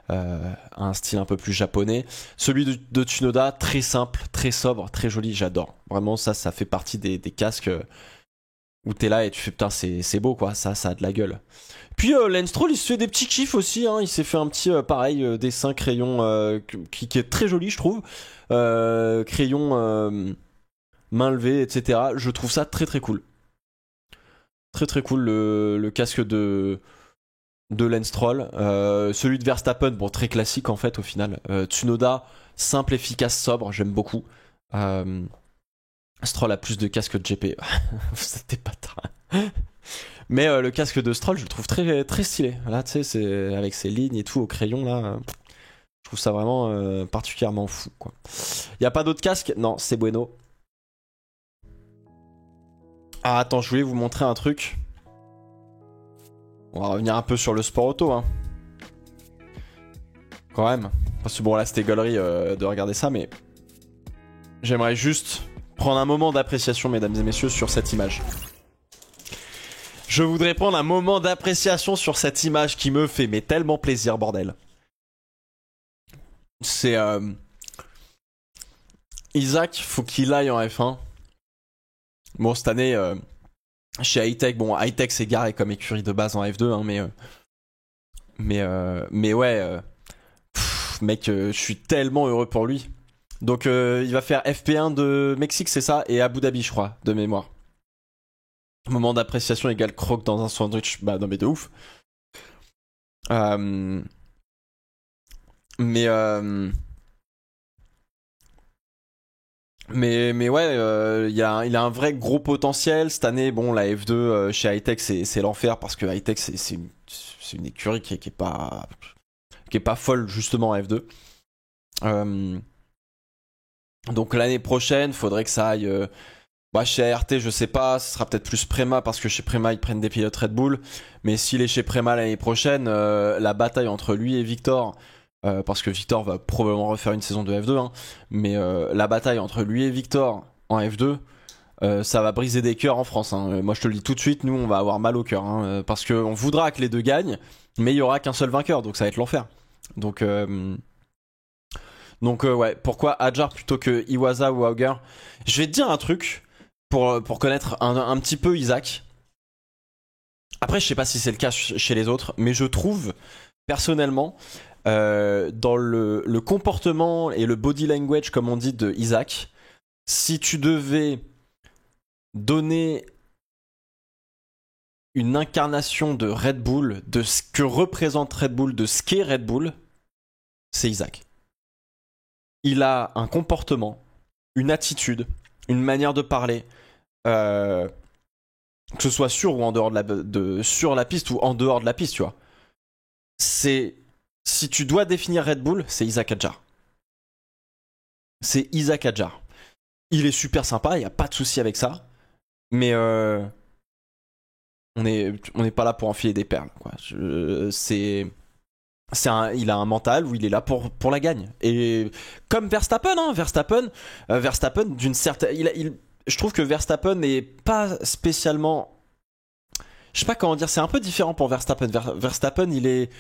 Speaker 1: à un style un peu plus japonais. Celui de Tsunoda, très simple, très sobre, très joli, j'adore. Vraiment, ça fait partie des casques où t'es là et tu fais putain, c'est beau quoi, ça a de la gueule. Puis Lance Stroll, il se fait des petits kiffs aussi, hein. Il s'est fait un petit pareil dessin crayon qui est très joli, je trouve. Crayon main levée, etc. Je trouve ça très très cool. Très très cool le casque de Lance Stroll. Celui de Verstappen, bon, très classique en fait au final. Tsunoda, simple, efficace, sobre, j'aime beaucoup. Stroll a plus de casque que de GP. C'était pas très. Mais le casque de Stroll, je le trouve très, très stylé. Là, tu sais, c'est avec ses lignes et tout au crayon, là. Je trouve ça vraiment particulièrement fou, quoi. Y a pas d'autres casques? Non, c'est bueno. Ah, attends, je voulais vous montrer un truc. On va revenir un peu sur le sport auto, hein. Quand même. Parce que bon, là, c'était gaulerie de regarder ça, mais j'aimerais juste prendre un moment d'appréciation, mesdames et messieurs, sur cette image. Je voudrais prendre un moment d'appréciation sur cette image qui me fait mais tellement plaisir, bordel. C'est Isaac, faut qu'il aille en F1. Bon, cette année, chez Hightech, bon, Hightech c'est garé comme écurie de base en F2, hein, mais ouais, mec, je suis tellement heureux pour lui. Donc, il va faire FP1 de Mexique, c'est ça, et Abu Dhabi, je crois, de mémoire. Moment d'appréciation égale croque dans un sandwich. Bah non mais de ouf. Mais ouais, il a un vrai gros potentiel. Cette année, bon, la F2 chez Hightech, c'est l'enfer parce que Hightech, c'est une écurie qui est pas folle justement en F2. Donc l'année prochaine, faudrait que ça aille. Bah, chez ART, je sais pas, ce sera peut-être plus Prema parce que chez Prema ils prennent des pilotes Red Bull. Mais s'il est chez Prema l'année prochaine, la bataille entre lui et Victor, parce que Victor va probablement refaire une saison de F2, hein, mais la bataille entre lui et Victor en F2, ça va briser des cœurs en France. Hein. Moi je te le dis tout de suite, nous on va avoir mal au cœur, hein, parce qu'on voudra que les deux gagnent, mais il y aura qu'un seul vainqueur, donc ça va être l'enfer. Donc ouais, pourquoi Hadjar plutôt que Iwasa ou Auger? Je vais te dire un truc. Pour connaître un petit peu Isaac. Après, je sais pas si c'est le cas chez les autres, mais je trouve, personnellement, dans le comportement et le body language, comme on dit, de Isaac, si tu devais donner une incarnation de Red Bull, de ce que représente Red Bull, de ce qu'est Red Bull, c'est Isaac. Il a un comportement, une attitude, une manière de parler, que ce soit sur ou en dehors sur la piste ou en dehors de la piste, tu vois. Si tu dois définir Red Bull, c'est Isaac Hadjar. C'est Isaac Hadjar. Il est super sympa, il n'y a pas de souci avec ça, mais on n'est pas là pour enfiler des perles, quoi. Il a un mental où il est là pour la gagne. Et comme Verstappen, hein, Verstappen d'une certaine, je trouve que Verstappen n'est pas spécialement, je sais pas comment dire, c'est un peu différent pour Verstappen. Verstappen, il est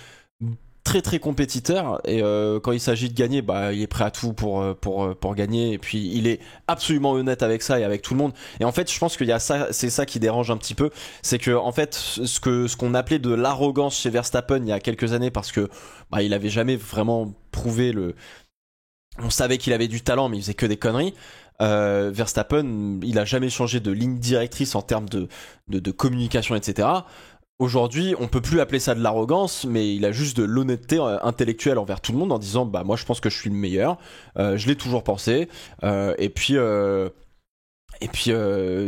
Speaker 1: très très compétiteur et quand il s'agit de gagner, bah il est prêt à tout pour gagner, et puis il est absolument honnête avec ça et avec tout le monde. Et en fait, je pense qu'il y a ça, c'est ça qui dérange un petit peu, c'est que en fait ce qu'on appelait de l'arrogance chez Verstappen il y a quelques années, parce que bah il avait jamais vraiment prouvé on savait qu'il avait du talent mais il faisait que des conneries. Verstappen, il a jamais changé de ligne directrice en termes de communication, etc. Aujourd'hui, on peut plus appeler ça de l'arrogance, mais il a juste de l'honnêteté intellectuelle envers tout le monde en disant bah moi je pense que je suis le meilleur, je l'ai toujours pensé, et puis Et puis,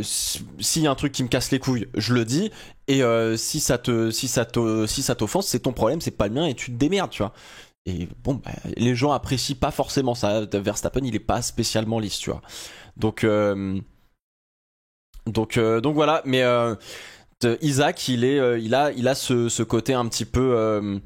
Speaker 1: s'il y a un truc qui me casse les couilles, je le dis. Et si ça t'offense, c'est ton problème, c'est pas le mien, et tu te démerdes, tu vois. Et bon, bah, les gens apprécient pas forcément ça. Verstappen, il est pas spécialement lisse, tu vois. Donc, donc voilà. Mais Isaac, il a ce côté un petit peu,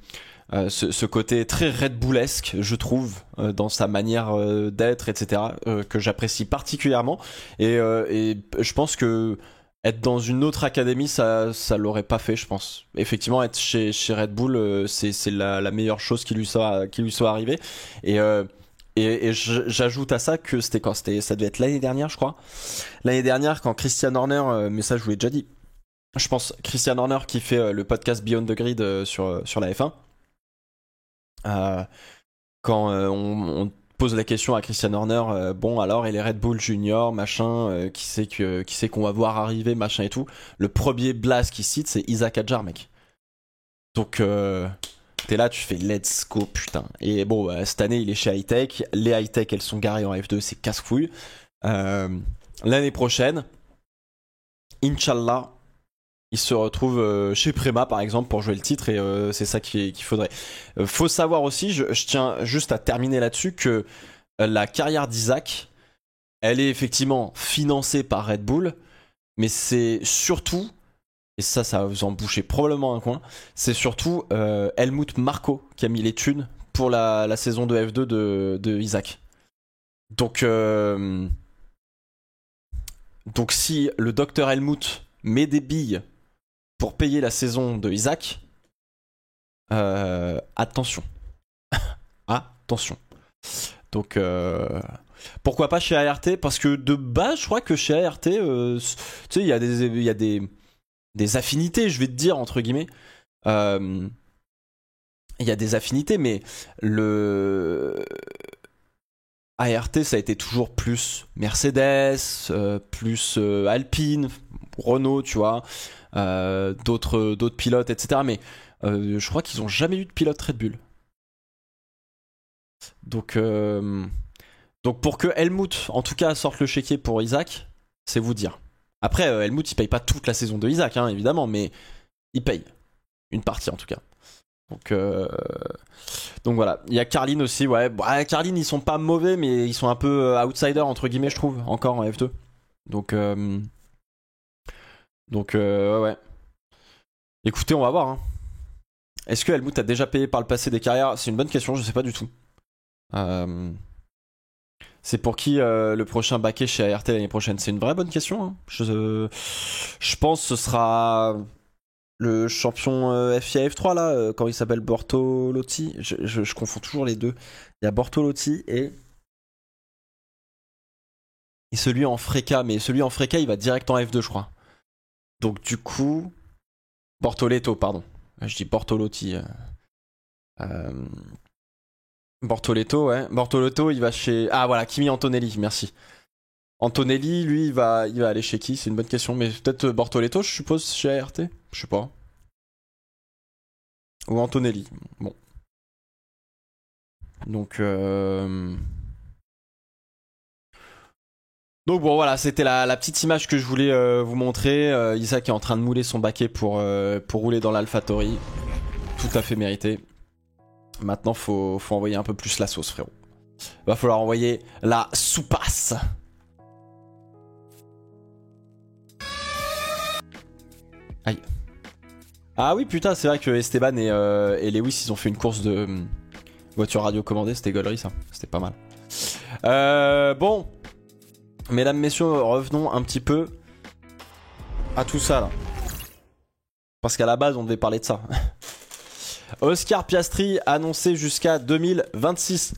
Speaker 1: ce côté très Red Bullesque, je trouve, dans sa manière d'être, etc., que j'apprécie particulièrement. Et je pense que être dans une autre académie, ça l'aurait pas fait, je pense. Effectivement, être chez Red Bull, c'est la meilleure chose qui lui soit arrivée. Et, j'ajoute à ça que ça devait être l'année dernière, je crois. L'année dernière, quand Christian Horner, mais ça je vous l'ai déjà dit, je pense Christian Horner qui fait le podcast Beyond the Grid sur la F1. Quand on pose la question à Christian Horner, bon alors et les Red Bull Junior, machin, qui c'est qu'on va voir arriver, machin et tout. Le premier blast qu'il cite, c'est Isaac Hadjar, mec. Donc t'es là, tu fais let's go, putain. Et bon, cette année il est chez Hightech. Les Hightech, elles sont garées en F2, c'est casse-couille. L'année prochaine, Inch'Allah, il se retrouve chez Prema par exemple pour jouer le titre, et c'est ça qu'il faudrait. Faut savoir aussi, je tiens juste à terminer là-dessus, que la carrière d'Isaac, elle est effectivement financée par Red Bull, mais c'est surtout, et ça va vous en boucher probablement un coin, c'est surtout Helmut Marko qui a mis les thunes pour la saison de F2 de Isaac. Donc si le docteur Helmut met des billes pour payer la saison de Isaac, attention. Attention. Donc, pourquoi pas chez ART? Parce que de base, je crois que chez ART, tu sais, il y a des affinités, je vais te dire, entre guillemets. Il y a des affinités, mais le ART, ça a été toujours plus Mercedes, plus Alpine, Renault, tu vois, d'autres pilotes, etc. Mais je crois qu'ils ont jamais eu de pilote Red Bull. Donc pour que Helmut, en tout cas, sorte le chéquier pour Isaac, c'est vous dire. Après, Helmut, il paye pas toute la saison de Isaac, hein, évidemment, mais il paye. Une partie, en tout cas. Donc voilà. Il y a Carlin aussi, ouais. Bon, Carlin, ils sont pas mauvais, mais ils sont un peu outsiders, entre guillemets, je trouve, encore en F2. Donc ouais. Écoutez, on va voir. Hein. Est-ce que Helmut a déjà payé par le passé des carrières? C'est une bonne question, je sais pas du tout. C'est pour qui le prochain baquet chez ART l'année prochaine? C'est une vraie bonne question. Hein. Je pense que ce sera le champion FIA F3 là, quand il s'appelle Bortolotti. Je confonds toujours les deux. Il y a Bortolotti et celui en Freca, mais celui en Freca il va direct en F2 je crois. Donc du coup, Bortoletto, pardon. Je dis Bortolotti. Bortoletto, ouais. Bortoletto, il va chez... Ah voilà, Kimi Antonelli, merci. Antonelli, lui, il va aller chez qui? C'est une bonne question, mais peut-être Bortoletto, je suppose, chez ART? Je sais pas. Ou Antonelli, bon. Donc bon voilà, c'était la petite image que je voulais vous montrer. Isaac est en train de mouler son baquet pour rouler dans l'AlphaTauri. Tout à fait mérité. Maintenant, faut envoyer un peu plus la sauce, frérot. Va falloir envoyer la soupasse. Aïe. Ah oui, putain, c'est vrai que Esteban et Lewis, ils ont fait une course de voiture radiocommandée. C'était gaulerie, ça. C'était pas mal. Bon. Mesdames, messieurs, revenons un petit peu à tout ça, là. Parce qu'à la base, on devait parler de ça. Oscar Piastri annoncé jusqu'à 2026.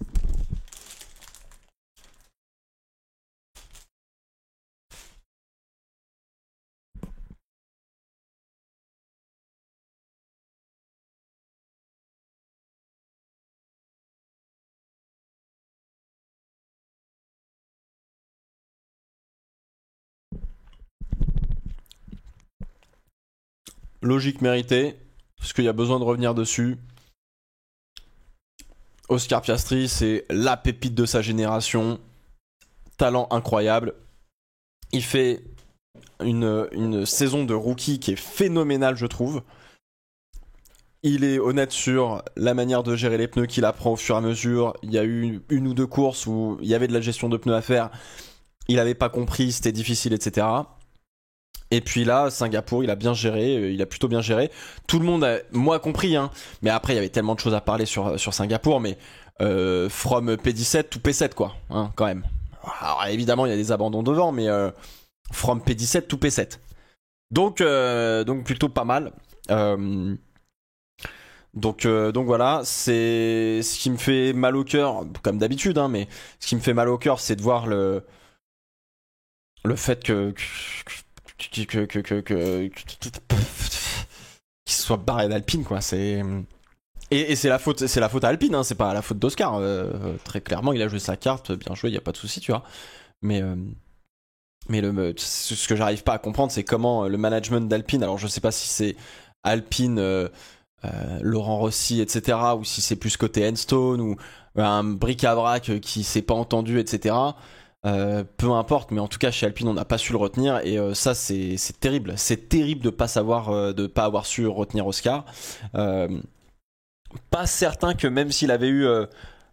Speaker 1: Logique méritée, parce qu'il y a besoin de revenir dessus. Oscar Piastri, c'est la pépite de sa génération. Talent incroyable. Il fait une saison de rookie qui est phénoménale, je trouve. Il est honnête sur la manière de gérer les pneus qu'il apprend au fur et à mesure. Il y a eu une ou deux courses où il y avait de la gestion de pneus à faire. Il n'avait pas compris, c'était difficile, etc. Et puis là, Singapour, il a bien géré, il a plutôt bien géré. Tout le monde a, moi compris, hein. Mais après, il y avait tellement de choses à parler sur Singapour, mais from P17 to P7, quoi, hein, quand même. Alors évidemment, il y a des abandons devant, mais from P17 to P7. Donc plutôt pas mal. Donc voilà, c'est ce qui me fait mal au cœur, comme d'habitude, hein, mais ce qui me fait mal au cœur, c'est de voir le fait qu'il se soit barré d'Alpine, quoi. Et c'est la faute à Alpine, hein, c'est pas la faute d'Oscar. Très clairement, il a joué sa carte, bien joué, y a pas de souci, tu vois. Mais ce que j'arrive pas à comprendre, c'est comment le management d'Alpine. Alors je sais pas si c'est Alpine. Laurent Rossi, etc., ou si c'est plus côté Enstone, ou un bric-à-brac qui s'est pas entendu, etc. Peu importe, mais en tout cas chez Alpine on n'a pas su le retenir, et ça c'est terrible. C'est terrible de pas savoir, de pas avoir su retenir Oscar. Pas certain que même s'il avait eu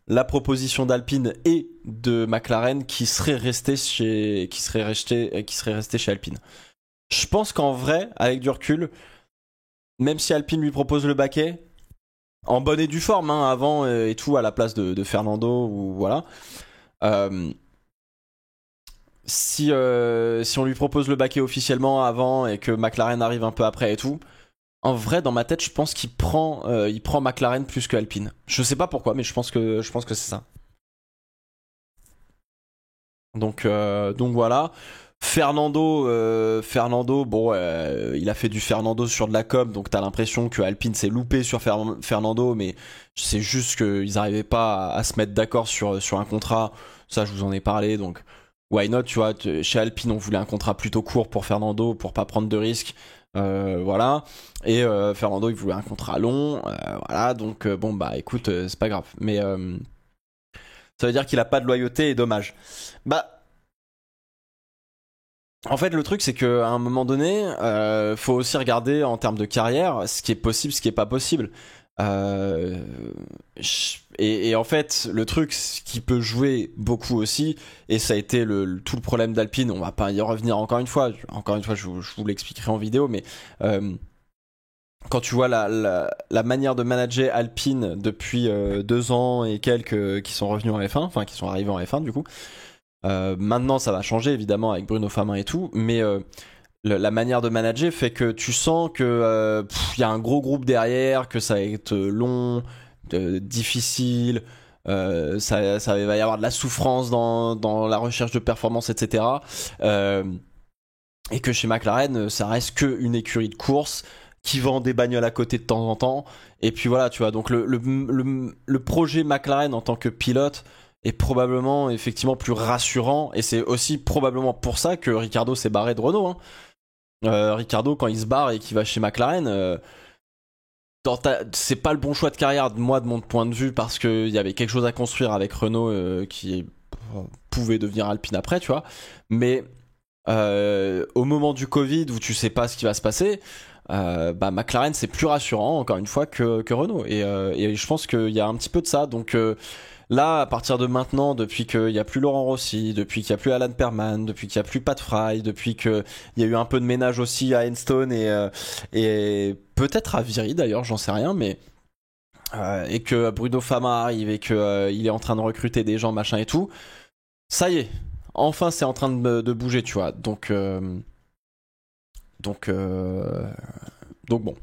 Speaker 1: la proposition d'Alpine et de McLaren, qui serait resté chez Alpine. Je pense qu'en vrai, avec du recul, même si Alpine lui propose le baquet, en bonne et due forme, hein, avant et tout, à la place de Fernando, ou voilà. Si on lui propose le baquet officiellement avant et que McLaren arrive un peu après et tout, en vrai, dans ma tête, je pense qu'il prend McLaren plus que Alpine. Je sais pas pourquoi, mais je pense que c'est ça. Donc voilà. Fernando, bon, il a fait du Fernando sur de la com, donc t'as l'impression que Alpine s'est loupé sur Fernando, mais c'est juste qu'ils n'arrivaient pas à se mettre d'accord sur un contrat. Ça, je vous en ai parlé, donc why not, tu vois. Chez Alpine, on voulait un contrat plutôt court pour Fernando, pour pas prendre de risques, voilà. Et Fernando, il voulait un contrat long, voilà. Donc bon, bah écoute, c'est pas grave, mais ça veut dire qu'il a pas de loyauté, et dommage. Bah. En fait, le truc, c'est qu'à un moment donné, faut aussi regarder en termes de carrière ce qui est possible, ce qui est pas possible. Euh, et en fait, le truc, ce qui peut jouer beaucoup aussi, et ça a été tout le problème d'Alpine, on va pas y revenir encore une fois. Je vous l'expliquerai en vidéo, mais quand tu vois la manière de manager Alpine depuis 2 ans et quelques qui sont revenus en F1, enfin qui sont arrivés en F1 du coup. Maintenant ça va changer évidemment avec Bruno Famin et tout, mais la manière de manager fait que tu sens que y a un gros groupe derrière, que ça va être long, difficile, ça va y avoir de la souffrance dans la recherche de performance, etc. Et que chez McLaren ça reste que une écurie de course qui vend des bagnoles à côté de temps en temps, et puis voilà, tu vois. Donc le projet McLaren en tant que pilote est probablement effectivement plus rassurant, et c'est aussi probablement pour ça que Ricciardo s'est barré de Renault, hein. Ricciardo, quand il se barre et qu'il va chez McLaren, c'est pas le bon choix de carrière, de mon point de vue, parce qu'il y avait quelque chose à construire avec Renault qui pouvait devenir Alpine après, tu vois. Mais au moment du Covid, où tu sais pas ce qui va se passer, McLaren c'est plus rassurant encore une fois que Renault, et je pense qu'il y a un petit peu de ça. Donc là, à partir de maintenant, depuis qu'il n'y a plus Laurent Rossi, depuis qu'il n'y a plus Alan Perman, depuis qu'il n'y a plus Pat Fry, depuis qu'il y a eu un peu de ménage aussi à Enstone et peut-être à Viry d'ailleurs, j'en sais rien, mais et que Bruno Fama arrive et qu'il est en train de recruter des gens, machin et tout, ça y est, enfin c'est en train de bouger, tu vois. Donc bon,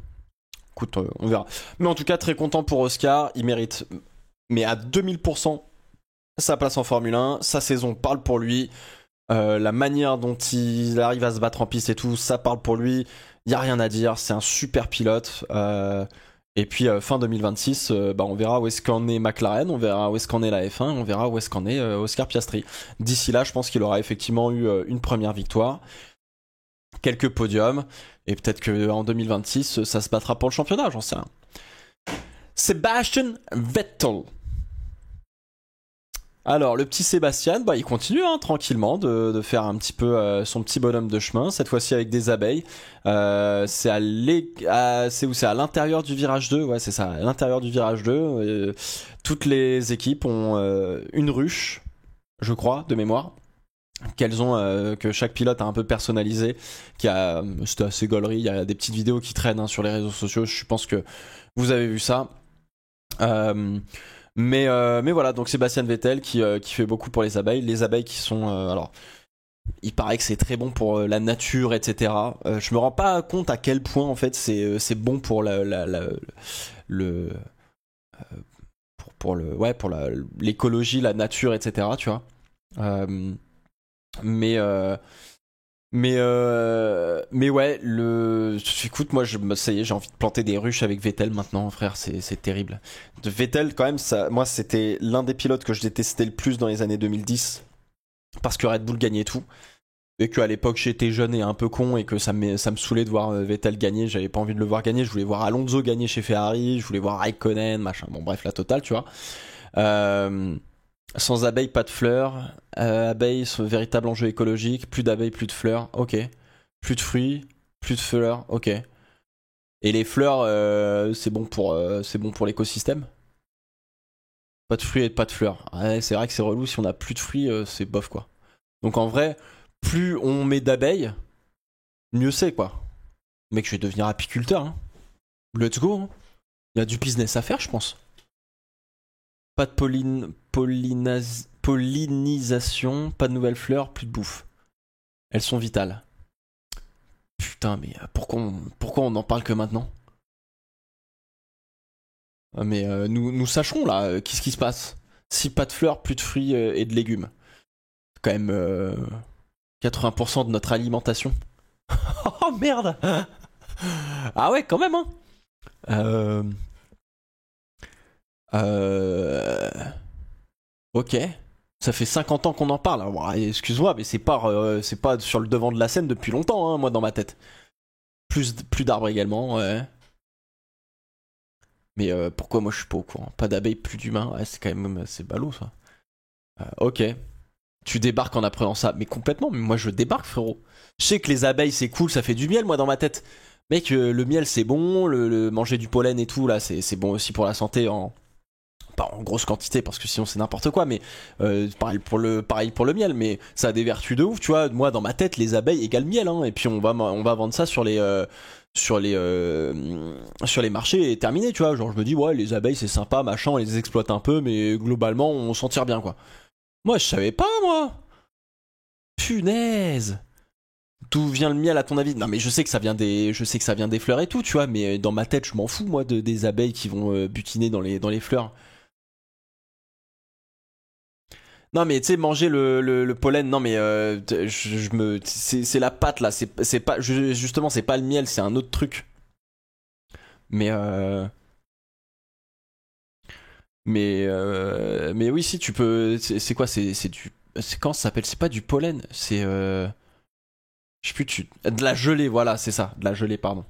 Speaker 1: écoute, on verra. Mais en tout cas, très content pour Oscar, il mérite, mais à 2000%, sa place en Formule 1, sa saison parle pour lui, la manière dont il arrive à se battre en piste et tout, ça parle pour lui, il n'y a rien à dire, c'est un super pilote. Et puis fin 2026, on verra où est-ce qu'en est McLaren, on verra où est-ce qu'en est la F1, on verra où est-ce qu'en est Oscar Piastri. D'ici là, je pense qu'il aura effectivement eu une première victoire, quelques podiums, et peut-être qu'en 2026, ça se battra pour le championnat, j'en sais rien. Sebastian Vettel. Alors, le petit Sébastien, bah, il continue hein, tranquillement de faire un petit peu son petit bonhomme de chemin, cette fois-ci avec des abeilles. C'est où? C'est à l'intérieur du virage 2, ouais, c'est ça, à l'intérieur du virage 2. Toutes les équipes ont une ruche, je crois, de mémoire, qu'elles ont, que chaque pilote a un peu personnalisé, c'était assez gaulerie, il y a des petites vidéos qui traînent hein, sur les réseaux sociaux, je pense que vous avez vu ça. Euh, mais voilà, donc Sébastien Vettel qui fait beaucoup pour les abeilles. Les abeilles qui sont. Alors, il paraît que c'est très bon pour la nature, etc. Je me rends pas compte à quel point, en fait, c'est bon pour le. Pour l'écologie, la nature, etc. Tu vois. Euh, mais. Mais ouais, écoute, moi, ça y est, j'ai envie de planter des ruches avec Vettel maintenant, frère, c'est terrible. De Vettel, quand même, ça, moi, c'était l'un des pilotes que je détestais le plus dans les années 2010, parce que Red Bull gagnait tout, et qu'à l'époque, j'étais jeune et un peu con, et que ça me saoulait de voir Vettel gagner, j'avais pas envie de le voir gagner, je voulais voir Alonso gagner chez Ferrari, je voulais voir Raikkonen, machin, bon, bref, la totale, tu vois. Euh, Sans abeilles, pas de fleurs. Abeilles, véritable enjeu écologique. Plus d'abeilles, plus de fleurs. Ok. Plus de fruits, plus de fleurs. Ok. Et les fleurs, c'est bon pour l'écosystème. Pas de fruits et pas de fleurs. Ouais, c'est vrai que c'est relou. Si on a plus de fruits, c'est bof quoi. Donc en vrai, plus on met d'abeilles, mieux c'est quoi. Mec, je vais devenir apiculteur. Hein. Let's go. Hein. Il y a du business à faire, je pense. Pas de pollinisation, pas de nouvelles fleurs, plus de bouffe. Elles sont vitales. Putain, mais pourquoi on en parle que maintenant? Mais nous sachons là, qu'est-ce qui se passe? Si pas de fleurs, plus de fruits et de légumes. C'est quand même 80% de notre alimentation. Oh merde! Ah ouais, quand même, hein! Euh, euh, ok. Ça fait 50 ans qu'on en parle. Alors, excuse-moi, mais c'est pas sur le devant de la scène depuis longtemps, hein, moi, dans ma tête. Plus d'arbres également, ouais. Mais pourquoi moi je suis pas au courant? Pas d'abeilles, plus d'humains, ouais, c'est quand même c'est ballot ça. Ok, tu débarques en apprenant ça, mais complètement, mais moi je débarque frérot. Je sais que les abeilles c'est cool, ça fait du miel moi dans ma tête. Mec, le miel c'est bon, manger du pollen et tout là c'est bon aussi pour la santé pas en grosse quantité parce que sinon c'est n'importe quoi, mais pareil pour le miel, mais ça a des vertus de ouf, tu vois. Moi dans ma tête les abeilles égale miel, hein, et puis on va vendre ça sur les marchés et terminé, tu vois. Genre je me dis ouais les abeilles c'est sympa, machin, on les exploite un peu, mais globalement on s'en tire bien quoi. Moi je savais pas moi. Punaise. D'où vient le miel à ton avis? Non mais je sais que ça vient des fleurs et tout, tu vois, mais dans ma tête je m'en fous moi des abeilles qui vont butiner dans les fleurs. Non mais tu sais manger le pollen, non mais c'est la pâte là, c'est pas justement c'est pas le miel, c'est un autre truc. Mais mais oui si tu peux, c'est quoi, c'est du, c'est quand ça s'appelle, c'est pas du pollen, c'est je sais plus, de la gelée, voilà c'est ça, de la gelée pardon.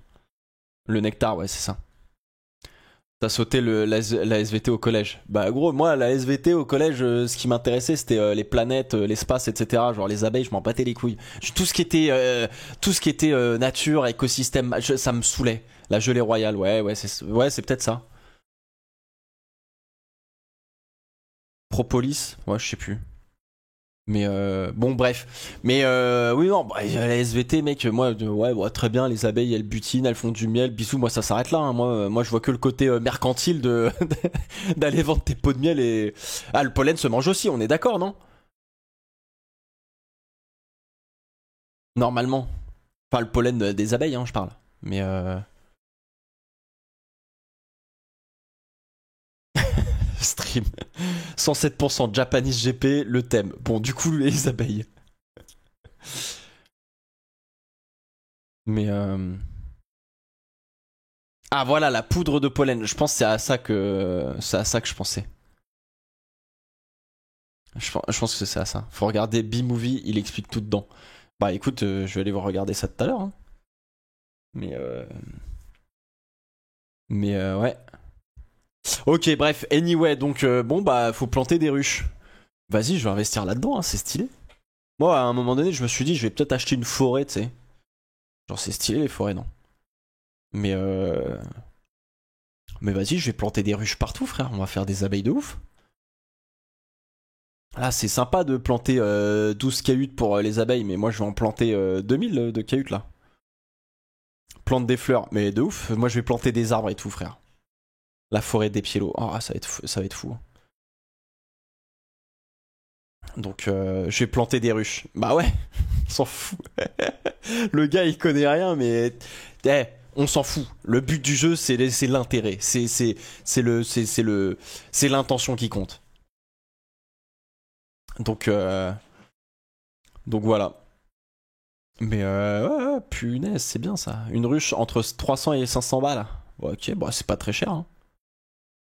Speaker 1: Le nectar, ouais c'est ça. T'as sauté la SVT au collège. Bah gros, moi la SVT au collège, ce qui m'intéressait c'était les planètes, l'espace, etc. Genre les abeilles, je m'en battais les couilles. Tout ce qui était nature, écosystème, ça me saoulait. La gelée royale, ouais c'est peut-être ça. Propolis, ouais je sais plus. Mais bon bref. Mais oui non, bah, la SVT mec, moi ouais, très bien, les abeilles elles butinent, elles font du miel, bisous, moi ça s'arrête là. Hein. Moi je vois que le côté mercantile de d'aller vendre tes pots de miel et ah le pollen se mange aussi, on est d'accord non? Normalement. Enfin le pollen des abeilles hein, je parle. Mais stream 107% Japanese GP le thème. Bon du coup les abeilles. Mais ah voilà la poudre de pollen. Je pense que c'est à ça que je pensais. Je pense que c'est à ça. Faut regarder B-Movie, il explique tout dedans. Bah écoute, je vais aller voir regarder ça tout à l'heure. Hein. Mais ouais. Ok, bref. Anyway, donc bon bah faut planter des ruches. Vas-y, je vais investir là-dedans, hein, c'est stylé. Moi, à un moment donné, je me suis dit, je vais peut-être acheter une forêt, tu sais. Genre, c'est stylé les forêts, non? Mais Mais vas-y, je vais planter des ruches partout, frère. On va faire des abeilles de ouf. Là, c'est sympa de planter 12 cahutes pour les abeilles, mais moi, je vais en planter 2000 de cahutes, là. Plante des fleurs, mais de ouf. Moi, je vais planter des arbres et tout, frère. La forêt des Piélos. Ah, ça va être fou. Donc, je vais planter des ruches. Bah ouais, on s'en fout. Le gars, il connaît rien, mais eh, on s'en fout. Le but du jeu, c'est l'intérêt. C'est l'intention qui compte. Donc, donc voilà. Mais ouais, punaise, c'est bien ça. Une ruche entre 300 et 500 balles. Ouais, ok, bah c'est pas très cher. Hein.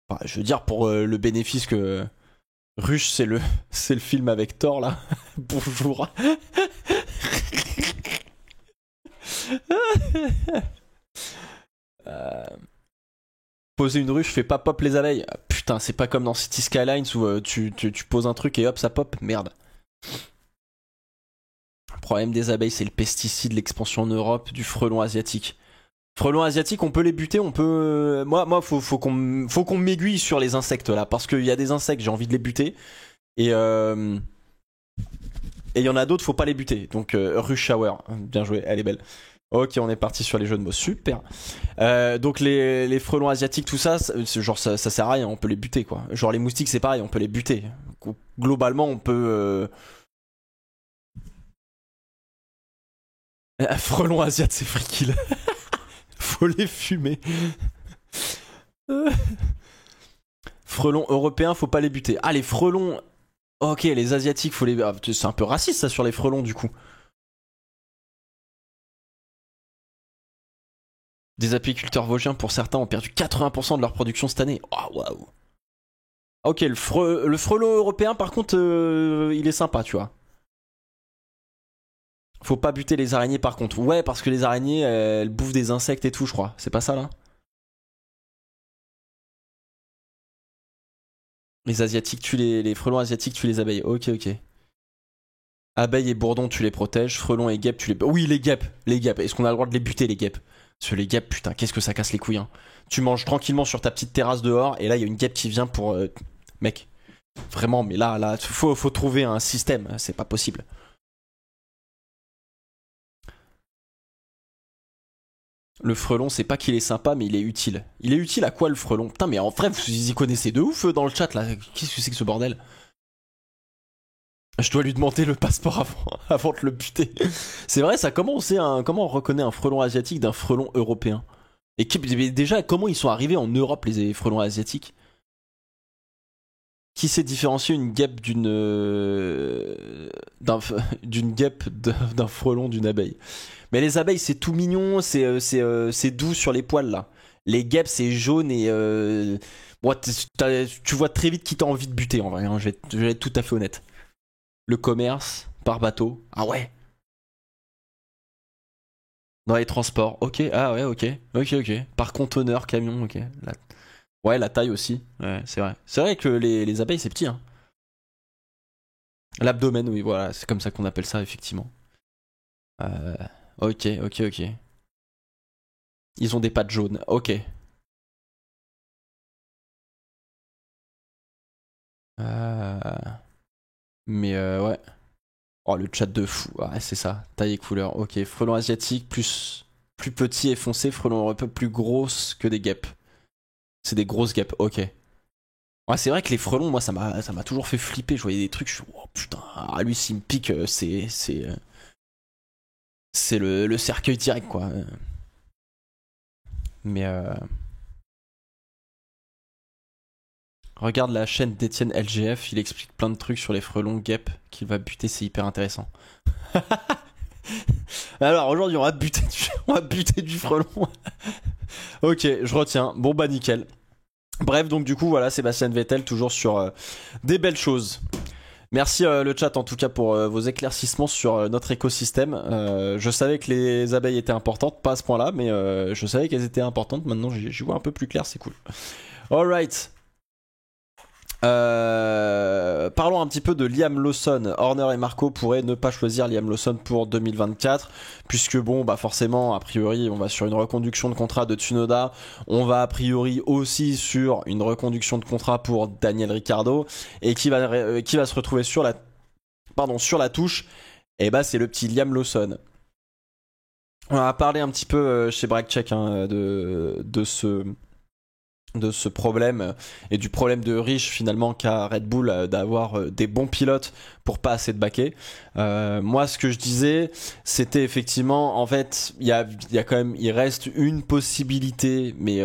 Speaker 1: Enfin, je veux dire, pour le bénéfice que. Ruche, c'est le film avec Thor là. Bonjour. Euh, Poser une ruche fait pas pop les abeilles. Ah, putain, c'est pas comme dans City Skylines où tu poses un truc et hop, ça pop. Merde. Le problème des abeilles, c'est le pesticide, l'expansion en Europe du frelon asiatique. Frelons asiatiques, on peut les buter, on peut. Moi, faut qu'on m'aiguille sur les insectes là, parce qu'il y a des insectes, j'ai envie de les buter, et il y en a d'autres, faut pas les buter. Donc Rush Shower, bien joué, elle est belle. Ok, on est parti sur les jeux de mots, super. Donc les frelons asiatiques, tout ça, genre ça sert à rien, on peut les buter quoi. Genre les moustiques, c'est pareil, on peut les buter. Globalement, on peut. Frelons asiates, c'est free kill. Faut les fumer. Frelons européens, faut pas les buter. Ah, les frelons. Ok, les asiatiques, faut les. C'est un peu raciste ça sur les frelons du coup. Des apiculteurs vosgiens, pour certains, ont perdu 80% de leur production cette année. Oh, waouh. Ok, le frelon européen, par contre, il est sympa, tu vois. Faut pas buter les araignées, par contre. Ouais, parce que les araignées, elles bouffent des insectes et tout, je crois. C'est pas ça, là? Les asiatiques tuent les frelons asiatiques tuent les abeilles. Ok, ok. Abeilles et bourdons, tu les protèges. Frelons et guêpes, tu les. Oui, les guêpes. Les guêpes. Est-ce qu'on a le droit de les buter, les guêpes? Parce que les guêpes, putain, qu'est-ce que ça casse les couilles, hein. Tu manges tranquillement sur ta petite terrasse dehors, et là, il y a une guêpe qui vient pour. Mec. Vraiment, mais là, faut trouver un système. C'est pas possible. Le frelon, c'est pas qu'il est sympa, mais il est utile. Il est utile à quoi le frelon? Putain, mais en vrai, vous y connaissez de ouf dans le chat là. Qu'est-ce que c'est que ce bordel? Je dois lui demander le passeport avant de le buter. C'est vrai, ça, comment on reconnaît un frelon asiatique d'un frelon européen? Et déjà, comment ils sont arrivés en Europe, les frelons asiatiques? Qui sait différencier une guêpe d'une guêpe d'un frelon d'une abeille? Mais les abeilles, c'est tout mignon, c'est doux sur les poils là. Les guêpes, c'est jaune et bon, tu vois très vite qui t'as envie de buter en vrai. Hein, je vais être tout à fait honnête. Le commerce par bateau, ah ouais. Dans les transports, ok, ah ouais, ok. Par conteneur, camion, ok. Ouais, la taille aussi, ouais, c'est vrai. C'est vrai que les abeilles, c'est petit. Hein. L'abdomen, oui, voilà, c'est comme ça qu'on appelle ça, effectivement. Euh, ok. Ils ont des pattes jaunes, ok. Euh, mais ouais. Oh, le chat de fou, ouais, c'est ça. Taille et couleur, ok. Frelon asiatique, plus petit et foncé. Frelon un peu plus grosse que des guêpes. C'est des grosses guêpes, ok. Ouais, c'est vrai que les frelons, moi, ça m'a toujours fait flipper. Je voyais des trucs, je suis, oh putain, ah, lui, s'il me pique, c'est le cercueil direct, quoi. Mais regarde la chaîne d'Étienne LGF, il explique plein de trucs sur les frelons guêpes qu'il va buter, c'est hyper intéressant. Alors aujourd'hui, on va buter du frelon. Ok, je retiens. Bon bah nickel. Bref, donc du coup, voilà, Sébastien Vettel, toujours sur des belles choses. Merci le chat en tout cas pour vos éclaircissements sur notre écosystème. Je savais que les abeilles étaient importantes, pas à ce point-là, mais je savais qu'elles étaient importantes. Maintenant, j'y vois un peu plus clair, c'est cool. Alright. Parlons un petit peu de Liam Lawson. Horner et Marco pourraient ne pas choisir Liam Lawson pour 2024, puisque bon, bah forcément, a priori, on va sur une reconduction de contrat de Tsunoda. On va a priori aussi sur une reconduction de contrat pour Daniel Ricciardo, et qui va se retrouver sur la touche. Et bah c'est le petit Liam Lawson. On a parlé un petit peu chez Breakcheck de ce problème et du problème de riche finalement qu'a Red Bull d'avoir des bons pilotes pour pas assez de baquets. Moi ce que je disais c'était effectivement en fait il y a quand même il reste une possibilité mais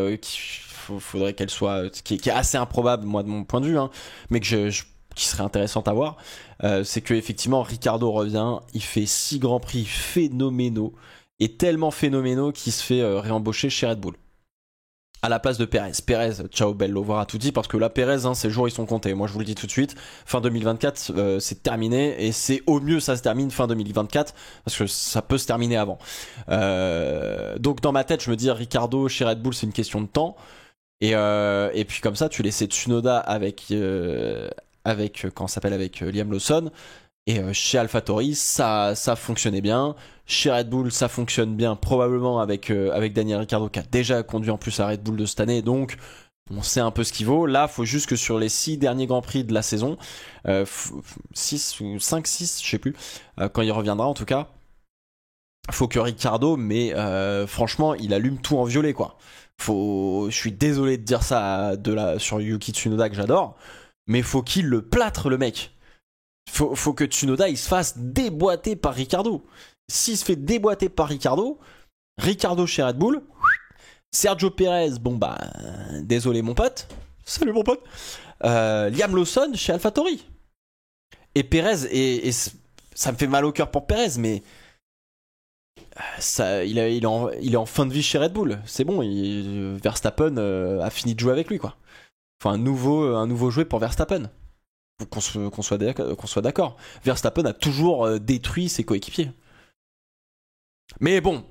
Speaker 1: faudrait qu'elle soit qui est assez improbable moi de mon point de vue mais qui serait intéressante à voir, c'est que effectivement Ricciardo revient, il fait 6 grands prix phénoménaux et tellement phénoménaux qu'il se fait réembaucher chez Red Bull à la place de Perez. Perez, ciao bello, voir à tout dit, parce que là, Perez, ses jours, ils sont comptés. Moi, je vous le dis tout de suite, fin 2024, c'est terminé, et c'est au mieux, ça se termine fin 2024, parce que ça peut se terminer avant. Donc, dans ma tête, je me dis, Ricciardo chez Red Bull, c'est une question de temps, et puis comme ça, tu laissais Tsunoda avec Liam Lawson, et chez AlphaTauri, ça fonctionnait bien. Chez Red Bull, ça fonctionne bien, probablement avec Daniel Ricciardo, qui a déjà conduit en plus à Red Bull de cette année, donc on sait un peu ce qu'il vaut. Là, il faut juste que sur les 6 derniers Grands Prix de la saison, 6 ou 5-6, je sais plus, quand il reviendra en tout cas, faut que Ricciardo, mais franchement, il allume tout en violet, quoi. Je suis désolé de dire ça sur Yuki Tsunoda, que j'adore, mais faut qu'il le plâtre, le mec. Faut que Tsunoda il se fasse déboîter par Ricciardo. S'il se fait déboîter par Ricciardo chez Red Bull, Sergio Perez, bon bah désolé mon pote, salut mon pote, Liam Lawson chez AlphaTauri. Et Perez, et ça me fait mal au cœur pour Perez, mais il est en fin de vie chez Red Bull. C'est bon, Verstappen a fini de jouer avec lui, quoi. Enfin un nouveau jouet pour Verstappen. Qu'on soit d'accord. Verstappen a toujours détruit ses coéquipiers. Mais bon,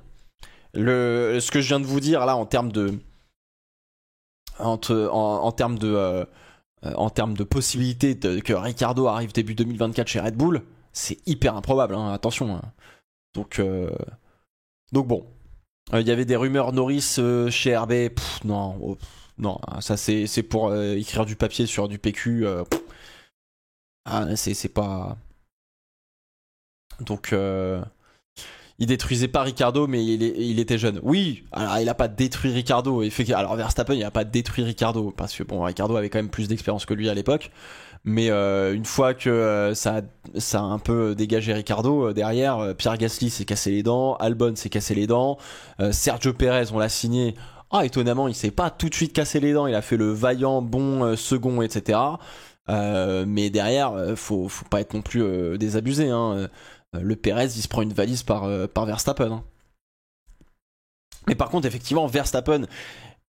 Speaker 1: ce que je viens de vous dire là en termes de possibilité que Ricciardo arrive début 2024 chez Red Bull, c'est hyper improbable, attention. Donc bon, il y avait des rumeurs Norris chez RB, non, ça c'est pour écrire du papier sur du PQ. C'est pas. Donc il détruisait pas Ricciardo, mais il était jeune. Oui, alors il a pas détruit Ricciardo. Alors Verstappen, il a pas détruit Ricciardo, parce que bon, Ricciardo avait quand même plus d'expérience que lui à l'époque. Mais une fois que ça a un peu dégagé Ricciardo, derrière, Pierre Gasly s'est cassé les dents, Albon s'est cassé les dents, Sergio Perez, on l'a signé. Étonnamment, il s'est pas tout de suite cassé les dents, il a fait le vaillant bon second, etc. Mais derrière, faut pas être non plus désabusé, le Perez il se prend une valise par Verstappen. Mais par contre effectivement Verstappen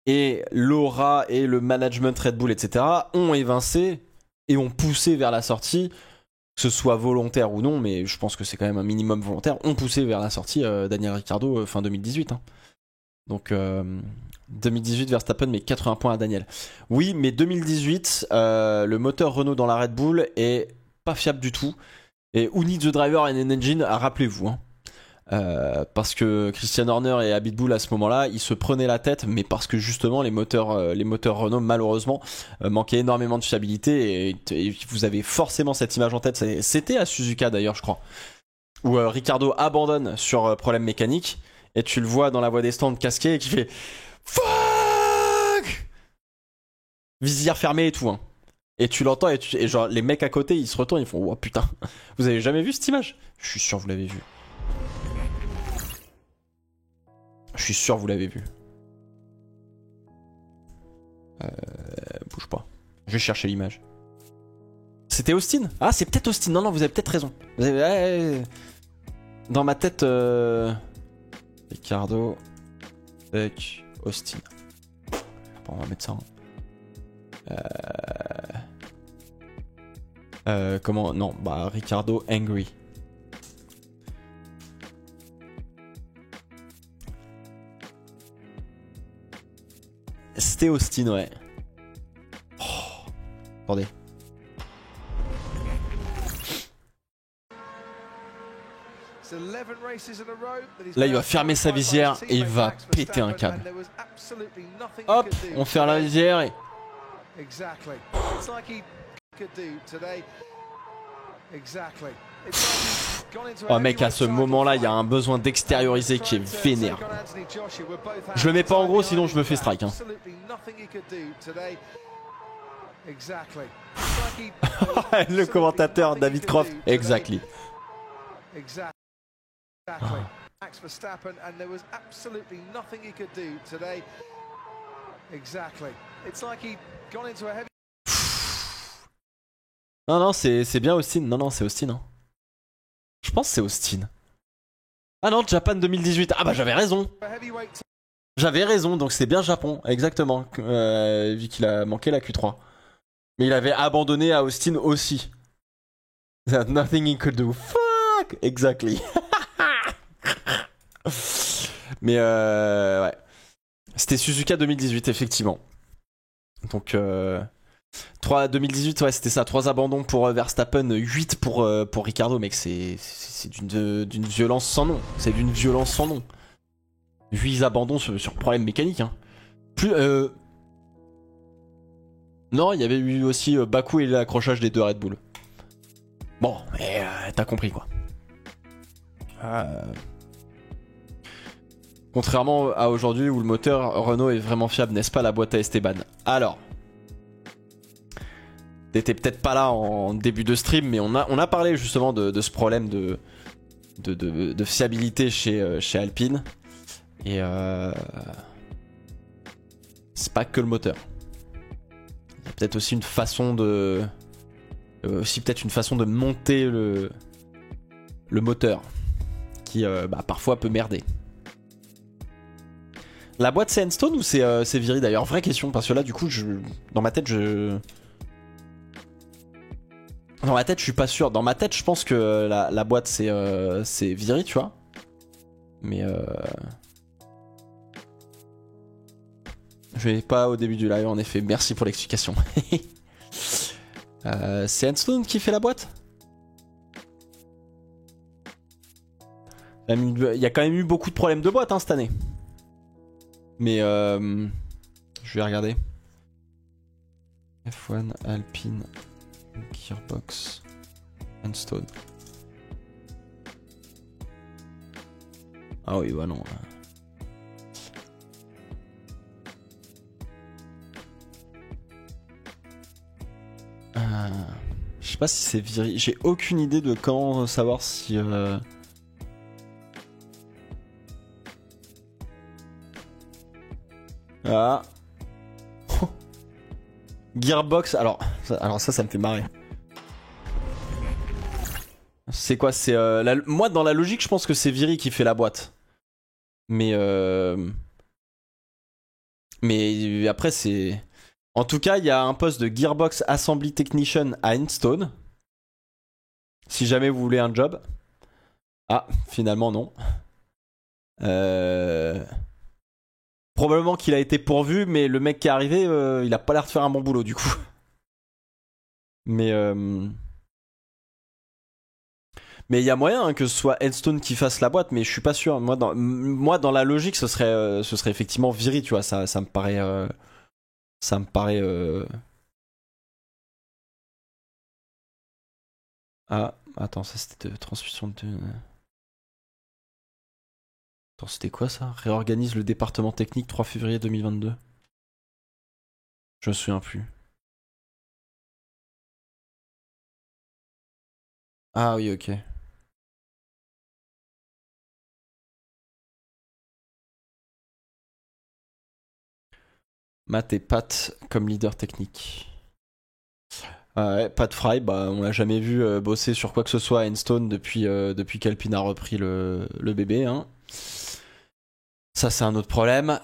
Speaker 1: et l'aura et le management Red Bull etc ont évincé et ont poussé vers la sortie, que ce soit volontaire ou non, mais je pense que c'est quand même un minimum volontaire, ont poussé vers la sortie Daniel Ricciardo fin 2018. Donc 2018 Verstappen met 80 points à Daniel. Oui, mais 2018 le moteur Renault dans la Red Bull est pas fiable du tout. Et Who Needs the Driver and an Engine, rappelez-vous. Parce que Christian Horner et Abitbull à ce moment-là, ils se prenaient la tête, mais parce que justement les moteurs Renault malheureusement manquaient énormément de fiabilité et vous avez forcément cette image en tête. C'était à Suzuka d'ailleurs, je crois, où Ricciardo abandonne sur problème mécanique et tu le vois dans la voie des stands casqué et qui fait fuck, visière fermée et tout. Et tu l'entends et genre les mecs à côté ils se retournent, ils font oh putain, vous avez jamais vu cette image? Je suis sûr que vous l'avez vu. Je suis sûr que vous l'avez vu. Bouge pas. Je vais chercher l'image. C'était Austin? Ah c'est peut-être Austin. Non vous avez peut-être raison. Dans ma tête Ricciardo avec Austin. Bon, on va mettre ça. Comment? Non, Ricciardo angry. C'était Austin, ouais. Oh, attendez, Là, il va fermer sa visière et il va péter un câble. Hop, on ferme la visière et... Oh mec, à ce moment-là, il y a un besoin d'extérioriser qui est vénère. Je le mets pas en gros, sinon je me fais strike. Hein. Le commentateur David Croft, exactly. Max Verstappen, and there was absolutely nothing he could do today. Exactly. It's like he'd gone into a heavy. Non, c'est bien Austin. Non, c'est Austin. Hein. Je pense que c'est Austin. Ah non, Japan 2018. Ah bah j'avais raison. J'avais raison, donc c'est bien Japon, exactement. Vu qu'il a manqué la Q3. Mais il avait abandonné à Austin aussi. There's nothing he could do. Fuck! Exactly. Mais ouais. C'était Suzuka 2018, effectivement. Donc 2018, ouais, c'était ça. 3 abandons pour Verstappen, 8 pour Ricardo, mec. C'est d'une violence sans nom. C'est d'une violence sans nom. 8 abandons sur problème mécanique. Hein. Plus, non, il y avait eu aussi Baku et l'accrochage des 2 Red Bull. Bon, mais t'as compris quoi. Contrairement à aujourd'hui où le moteur Renault est vraiment fiable, n'est-ce pas, la boîte à Esteban? Alors, t'étais peut-être pas là en début de stream, mais on a parlé justement de ce problème de fiabilité chez Alpine. Et c'est pas que le moteur. Il y a peut-être aussi une façon de... peut-être une façon de monter le moteur qui parfois peut merder. La boîte c'est Enstone ou c'est Viry d'ailleurs? Vraie question, parce que là du coup dans ma tête je suis pas sûr. Dans ma tête je pense que la boîte c'est Viry, tu vois. Mais je vais pas au début du live en effet. Merci pour l'explication. C'est Enstone qui fait la boîte? Il y a quand même eu beaucoup de problèmes de boîte hein, cette année. Mais je vais regarder. F1, Alpine, Gearbox, Enstone. Ah oui, bah non. Je sais pas si c'est Viry. J'ai aucune idée de quand savoir si... Ah. Gearbox, alors ça me fait marrer. C'est quoi? C'est moi dans la logique je pense que c'est Viry qui fait la boîte. Mais après c'est... En tout cas il y a un poste de Gearbox Assembly Technician à Enstone. Si jamais vous voulez un job. Ah, finalement non. Probablement qu'il a été pourvu, mais le mec qui est arrivé, il a pas l'air de faire un bon boulot du coup. Mais il y a moyen hein, que ce soit Enstone qui fasse la boîte, mais je suis pas sûr. Moi dans la logique, ce serait effectivement Viry, tu vois. Ça me paraît. Ah, attends, ça c'était de transmission de. Attends, c'était quoi ça? Réorganise le département technique 3 février 2022. Je me souviens plus. Ah oui, ok. Matt et Pat comme leader technique. Ouais, Pat Fry, bah, on l'a jamais vu bosser sur quoi que ce soit à Enstone depuis qu'Alpine a repris le bébé. Hein. Ça, c'est un autre problème.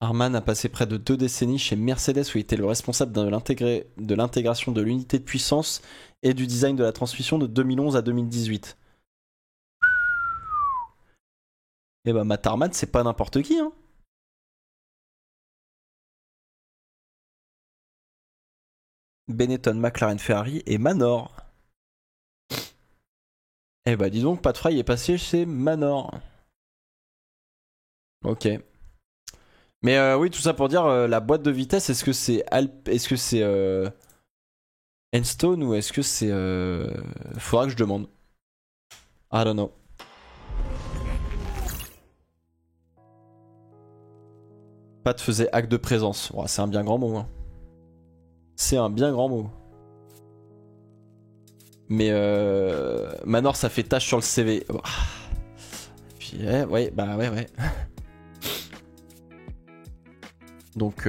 Speaker 1: Harman a passé près de 2 décennies chez Mercedes où il était le responsable de l'intégration de l'unité de puissance et du design de la transmission de 2011 à 2018. Et bah Matt Harman, c'est pas n'importe qui, hein. Benetton, McLaren, Ferrari et Manor. Eh bah dis donc, Pat Fry est passé chez Manor. Ok. Mais oui, tout ça pour dire, la boîte de vitesse, est-ce que c'est Enstone ou est-ce que c'est... Faudra que je demande. I don't know. Pat faisait acte de présence. Oh, c'est un bien grand mot. Hein. C'est un bien grand mot. Mais Manor, ça fait tâche sur le CV. Oh. Puis ouais, bah ouais. Donc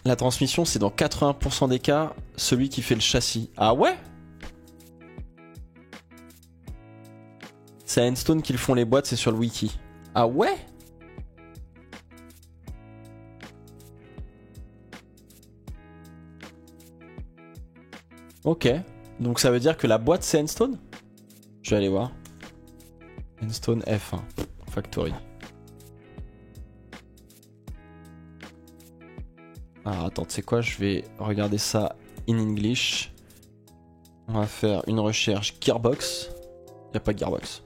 Speaker 1: la transmission, c'est dans 80% des cas celui qui fait le châssis. Ah ouais? C'est à Enstone qu'ils font les boîtes, c'est sur le wiki. Ah ouais? Ok. Donc ça veut dire que la boîte c'est Enstone? Je vais aller voir. Enstone F1 Factory. Alors attends, tu sais quoi, je vais regarder ça in English. On va faire une recherche Gearbox. Y a pas de Gearbox.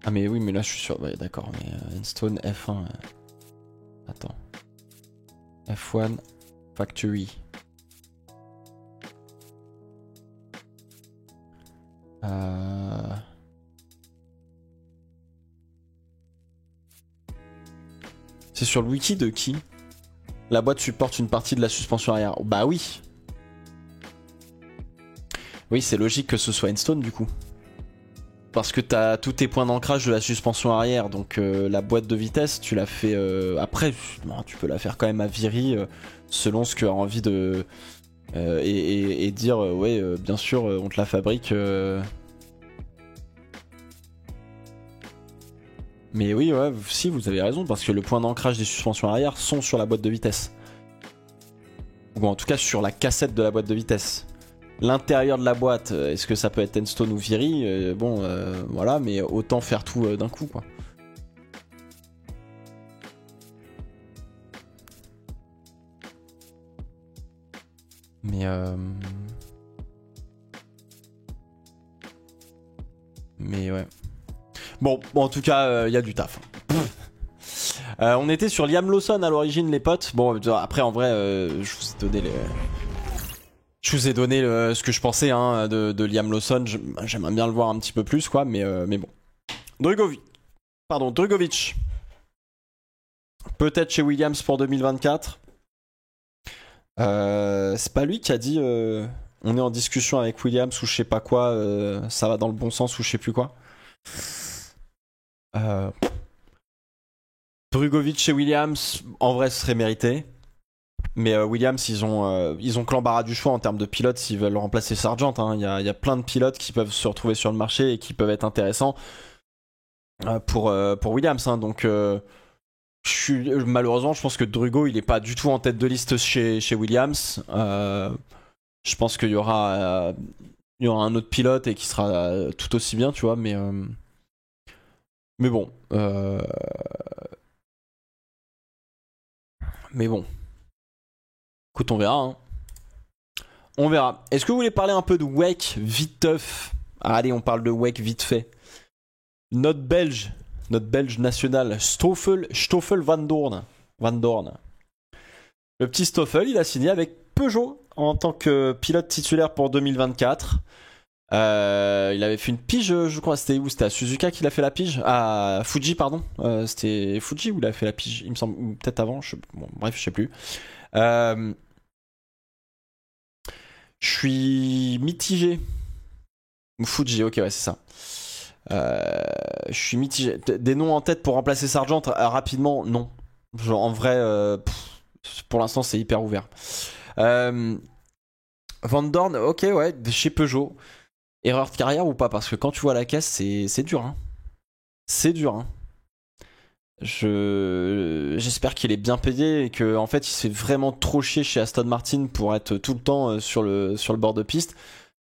Speaker 1: Ah mais oui, mais là je suis sûr. Ouais, d'accord, mais Enstone F1. Attends. F1 Factory. C'est sur le wiki de qui? La boîte supporte une partie de la suspension arrière. Bah oui. Oui, c'est logique que ce soit Enstone du coup. Parce que t'as tous tes points d'ancrage de la suspension arrière, donc la boîte de vitesse, tu l'as fait après. Tu peux la faire quand même à Viry selon ce que a envie de et dire ouais, bien sûr, on te la fabrique. Mais oui, ouais, si vous avez raison, parce que le point d'ancrage des suspensions arrière sont sur la boîte de vitesse. Ou en tout cas sur la cassette de la boîte de vitesse. L'intérieur de la boîte, est-ce que ça peut être Enstone ou Viry? Bon, voilà, mais autant faire tout d'un coup, quoi. Mais ouais. Bon, en tout cas, il y a du taf. On était sur Liam Lawson à l'origine, les potes. Bon, après, en vrai, je vous ai donné les... Je vous ai donné ce que je pensais hein, de Liam Lawson. J'aimerais bien le voir un petit peu plus, quoi, mais bon. Drugovic. Peut-être chez Williams pour 2024. C'est pas lui qui a dit on est en discussion avec Williams ou je sais pas quoi, ça va dans le bon sens ou je sais plus quoi. Drugovic chez Williams, en vrai, ce serait mérité. Mais Williams, ils ont que l'embarras du choix en termes de pilotes s'ils veulent remplacer Sargent. Hein. Il y a plein de pilotes qui peuvent se retrouver sur le marché et qui peuvent être intéressants pour Williams. Hein. Donc, malheureusement, je pense que Drugo, il est pas du tout en tête de liste chez Williams. Je pense qu'il y aura un autre pilote et qui sera tout aussi bien, tu vois. Mais bon. Mais bon. Écoute, on verra. Hein. On verra. Est-ce que vous voulez parler un peu de WEC vite teuf? Allez, on parle de WEC vite fait. Notre Belge national, Stoffel Van Dorn. Le petit Stoffel, il a signé avec Peugeot en tant que pilote titulaire pour 2024. Il avait fait une pige, je crois. C'était où? C'était à Suzuka qu'il a fait la pige? À Fuji, pardon. C'était Fuji où il a fait la pige, il me semble. Ou peut-être avant. Bon, bref, je sais plus. Je suis mitigé. Fuji, ok, ouais, c'est ça. Je suis mitigé. Des noms en tête pour remplacer Sargent rapidement, non. Genre, en vrai, pour l'instant, c'est hyper ouvert. Van Dorn, ok, ouais, chez Peugeot. Erreur de carrière ou pas? Parce que quand tu vois la caisse, c'est dur. Hein. C'est dur. Hein. J'espère qu'il est bien payé et que en fait, il se fait vraiment trop chier chez Aston Martin pour être tout le temps sur le bord de piste.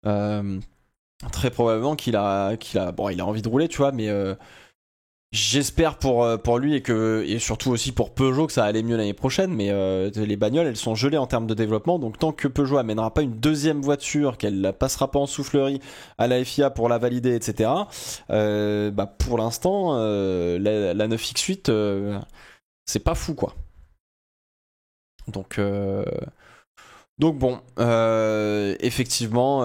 Speaker 1: Très probablement qu'il a envie de rouler, tu vois, mais J'espère pour lui et surtout aussi pour Peugeot que ça allait mieux l'année prochaine, mais les bagnoles elles sont gelées en termes de développement, donc tant que Peugeot amènera pas une deuxième voiture, qu'elle la passera pas en soufflerie à la FIA pour la valider, etc. Bah pour l'instant, la 9X8, c'est pas fou quoi. Donc, bon, effectivement.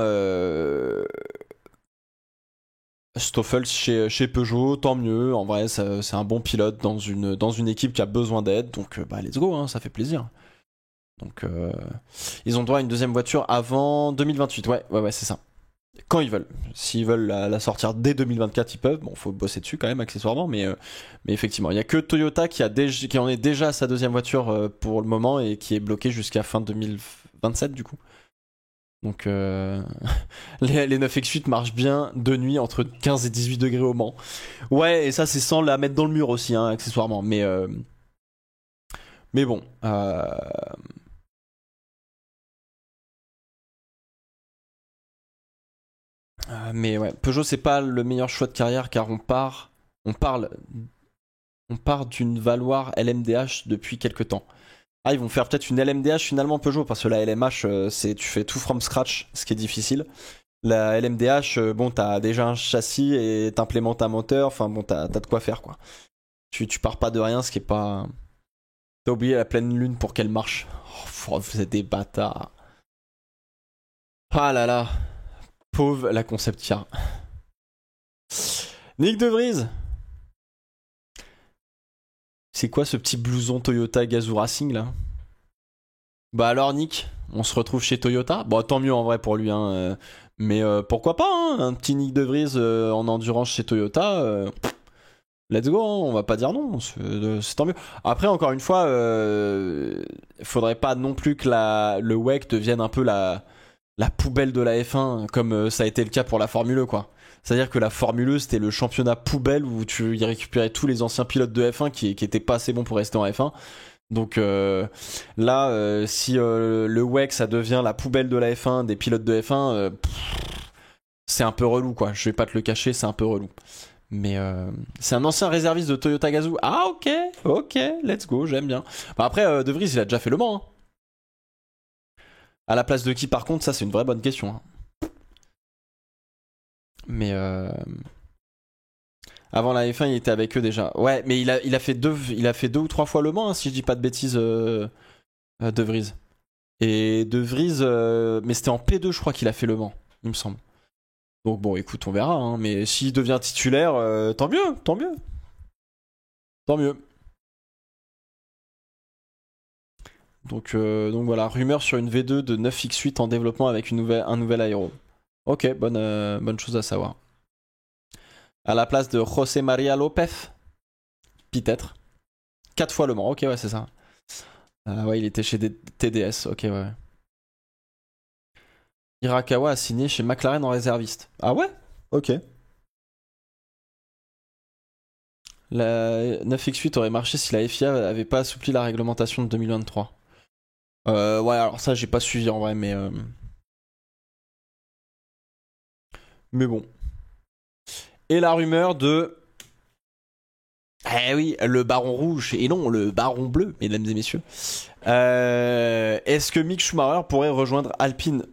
Speaker 1: Stoffel chez Peugeot, tant mieux. En vrai, c'est un bon pilote dans une équipe qui a besoin d'aide. Donc, bah, let's go, hein, ça fait plaisir. Donc, ils ont droit à une deuxième voiture avant 2028. Ouais, c'est ça. Quand ils veulent. S'ils veulent la sortir dès 2024, ils peuvent. Bon, faut bosser dessus quand même, accessoirement. Mais effectivement, il n'y a que Toyota qui en est déjà à sa deuxième voiture pour le moment et qui est bloqué jusqu'à fin 2027, du coup. Donc les 9X8 marchent bien de nuit entre 15 et 18 degrés au Mans. Ouais, et ça c'est sans la mettre dans le mur aussi, hein, accessoirement. Mais bon. Mais ouais, Peugeot c'est pas le meilleur choix de carrière car on part d'une Valoir LMDH depuis quelques temps. Ah, ils vont faire peut-être une LMDH finalement Peugeot parce que la LMH c'est tu fais tout from scratch, ce qui est difficile. La LMDH, bon, t'as déjà un châssis et t'implémentes un moteur. Enfin, bon, t'as de quoi faire, quoi. Tu pars pas de rien, ce qui est pas. T'as oublié la pleine lune pour qu'elle marche. Oh, vous êtes des bâtards. Ah là là. Pauvre la conceptière. Nick De Vries. C'est quoi ce petit blouson Toyota Gazoo Racing, là? Bah alors, Nick, on se retrouve chez Toyota. Bon, tant mieux en vrai pour lui, hein. Mais pourquoi pas, hein, un petit Nick De Vries en endurance chez Toyota. Let's go, hein, on va pas dire non, c'est tant mieux. Après, encore une fois, faudrait pas non plus que le WEC devienne un peu la poubelle de la F1, comme ça a été le cas pour la Formule E, quoi. C'est-à-dire que la Formule E, c'était le championnat poubelle où tu y récupérais tous les anciens pilotes de F1 qui étaient pas assez bons pour rester en F1. Donc là, si le WEC, ça devient la poubelle de la F1, des pilotes de F1, c'est un peu relou, quoi. Je vais pas te le cacher, c'est un peu relou. Mais c'est un ancien réserviste de Toyota Gazoo. Ah ok, let's go, j'aime bien. Bah, après, De Vries, il a déjà fait le Mans. Hein. À la place de qui par contre, ça c'est une vraie bonne question. Hein. Mais avant la F1, il était avec eux déjà. Ouais, mais il a fait deux ou trois fois le Mans, hein, si je dis pas de bêtises, De Vries. Et De Vries, mais c'était en P2, je crois qu'il a fait le Mans, il me semble. Donc bon, écoute, on verra. Hein, mais s'il devient titulaire, tant mieux, tant mieux, tant mieux. Donc voilà, rumeur sur une V2 de 9X8 en développement avec un nouvel aéro. Ok, bonne chose à savoir. À la place de José María López, peut-être. 4 fois le Mans, ok, ouais, c'est ça. Ouais, il était chez TDS, ok, ouais. Hirakawa a signé chez McLaren en réserviste. Ah ouais. Ok. La 9X8 aurait marché si la FIA avait pas assoupli la réglementation de 2023. Ouais, alors ça, j'ai pas suivi en vrai, mais bon. Et la rumeur de. Eh oui, le baron rouge et non le baron bleu, mesdames et messieurs. Est-ce que Mick Schumacher pourrait rejoindre Alpine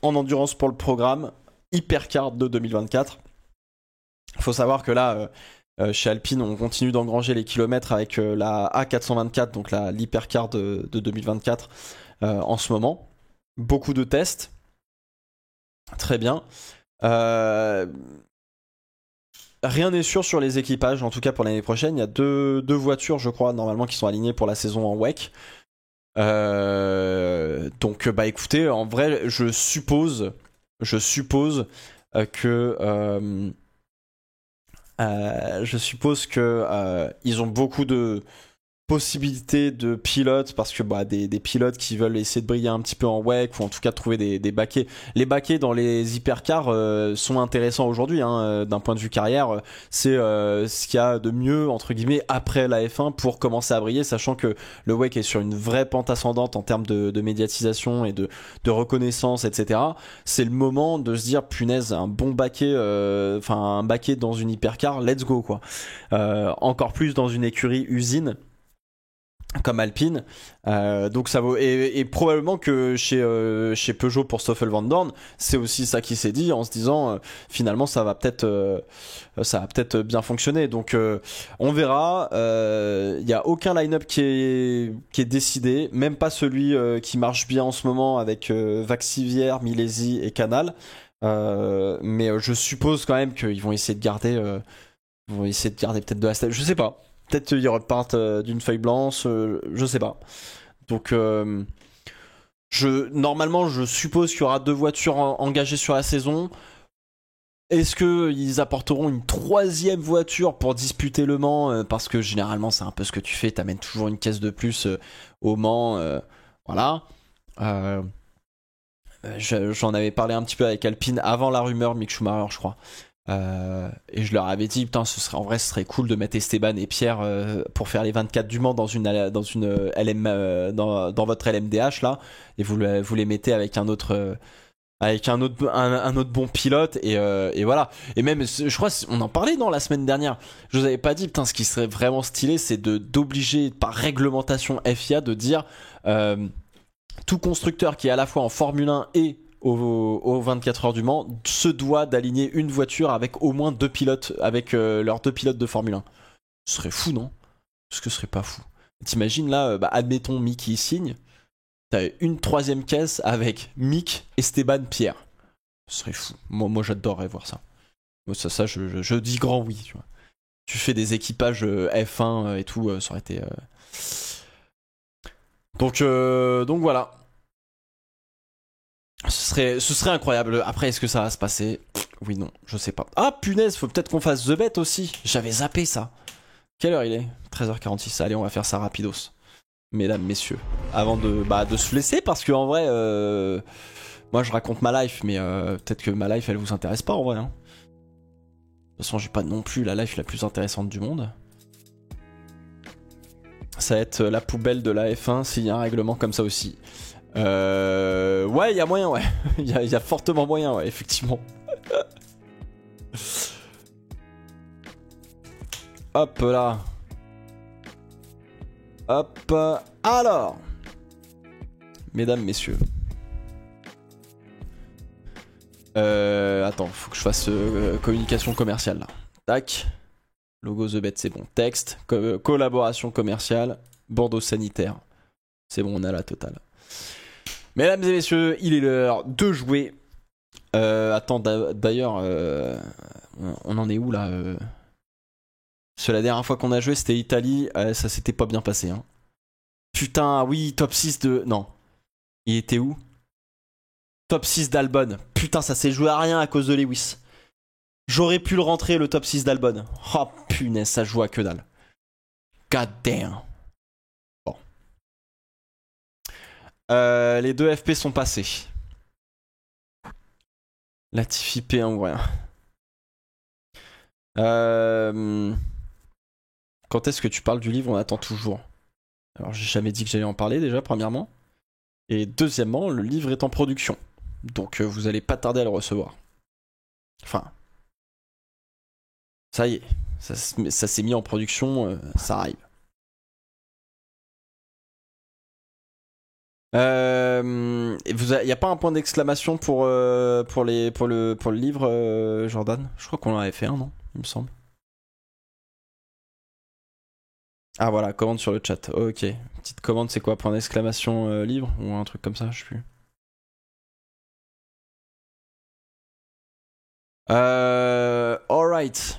Speaker 1: en endurance pour le programme Hypercar de 2024? Il faut savoir que là, chez Alpine, on continue d'engranger les kilomètres avec la A424, donc l'Hypercar de 2024 en ce moment. Beaucoup de tests. Très bien. Rien n'est sûr sur les équipages, en tout cas pour l'année prochaine. Il y a deux voitures, je crois, normalement, qui sont alignées pour la saison en WEC. Donc, bah écoutez, en vrai, je suppose que ils ont beaucoup de possibilité de pilotes, parce que des pilotes qui veulent essayer de briller un petit peu en WEC, ou en tout cas trouver des baquets. Les baquets dans les hypercars sont intéressants aujourd'hui, hein, d'un point de vue carrière. C'est ce qu'il y a de mieux, entre guillemets, après la F1 pour commencer à briller, sachant que le WEC est sur une vraie pente ascendante en termes de médiatisation et de reconnaissance, etc. C'est le moment de se dire, punaise, un bon baquet, un baquet dans une hypercar, let's go, quoi. Encore plus dans une écurie usine comme Alpine, donc ça vaut, et probablement que chez Peugeot pour Stoffel Van Dorn, c'est aussi ça qui s'est dit en se disant finalement ça va peut-être bien fonctionner. Donc on verra. Il y a aucun line-up qui est décidé, même pas celui qui marche bien en ce moment avec Vaxivière, Milesi et Canal. Mais je suppose quand même qu'ils vont essayer de garder peut-être de la stabilité. Je sais pas. Peut-être qu'ils repartent d'une feuille blanche, je sais pas. Donc, normalement, je suppose qu'il y aura 2 voitures engagées sur la saison. Est-ce qu'ils apporteront une 3e voiture pour disputer Le Mans parce que généralement, c'est un peu ce que tu fais. T'amènes toujours une caisse de plus au Mans. Voilà. J'en avais parlé un petit peu avec Alpine avant la rumeur Mick Schumacher, je crois. Et je leur avais dit, putain, ce serait cool de mettre Esteban et Pierre pour faire les 24 du Mans dans une LM, dans votre LMDH là, et vous les mettez avec un autre bon pilote, et voilà. Et même, je crois, on en parlait dans la semaine dernière. Je vous avais pas dit, putain, ce qui serait vraiment stylé, c'est d'obliger par réglementation FIA de dire tout constructeur qui est à la fois en Formule 1 et aux 24 heures du Mans se doit d'aligner une voiture avec au moins 2 pilotes, avec leurs 2 pilotes de Formule 1. Ce serait fou, non? Est-ce que ce serait pas fou? T'imagines là, admettons Mick il signe, t'as une 3e caisse avec Mick, Esteban, Pierre. Ce serait fou. Moi j'adorerais voir ça. Moi, ça je dis grand oui, tu vois. Tu fais des équipages F1 et tout, ça aurait été... Donc voilà. Ce serait incroyable. Après, est-ce que ça va se passer? Oui, non, je sais pas. Ah, punaise, faut peut-être qu'on fasse The Bet aussi. J'avais zappé ça. Quelle heure il est? 13h46. Allez, on va faire ça rapidos. Mesdames, messieurs. Avant de se laisser, parce que en vrai, moi je raconte ma life, mais peut-être que ma life elle vous intéresse pas en vrai. Hein. De toute façon, j'ai pas non plus la life la plus intéressante du monde. Ça va être la poubelle de la F1 s'il y a un règlement comme ça aussi. Ouais, il y a moyen, ouais. Il y a fortement moyen, ouais, effectivement. Hop là. Hop. Alors. Mesdames, messieurs. Attends, faut que je fasse communication commerciale là. Tac. Logo The Bet, c'est bon. Texte. Collaboration commerciale. Bordeaux sanitaire. C'est bon, on a la totale. Mesdames et messieurs, il est l'heure de jouer. Attends, d'ailleurs, on en est où là Parce que la dernière fois qu'on a joué, c'était Italie. Ça s'était pas bien passé. Hein. Putain, oui, top 6 de... Non. Il était où? Top 6 d'Albon. Putain, ça s'est joué à rien à cause de Lewis. J'aurais pu le rentrer, le top 6 d'Albon. Oh punaise, ça joue à que dalle. God damn. Bon. Les 2 FP sont passés. Latifi P1 ou rien. Quand est-ce que tu parles du livre? On attend toujours. Alors j'ai jamais dit que j'allais en parler déjà, premièrement. Et deuxièmement, le livre est en production. Donc vous allez pas tarder à le recevoir. Enfin... Ça y est. Ça s'est mis en production, ça arrive. Il n'y a pas un point d'exclamation pour le livre, Jordan? Je crois qu'on en avait fait un, non? Il me semble. Ah voilà, commande sur le chat. Ok. Petite commande, c'est quoi? Point d'exclamation livre? Ou un truc comme ça, je sais plus. Alright.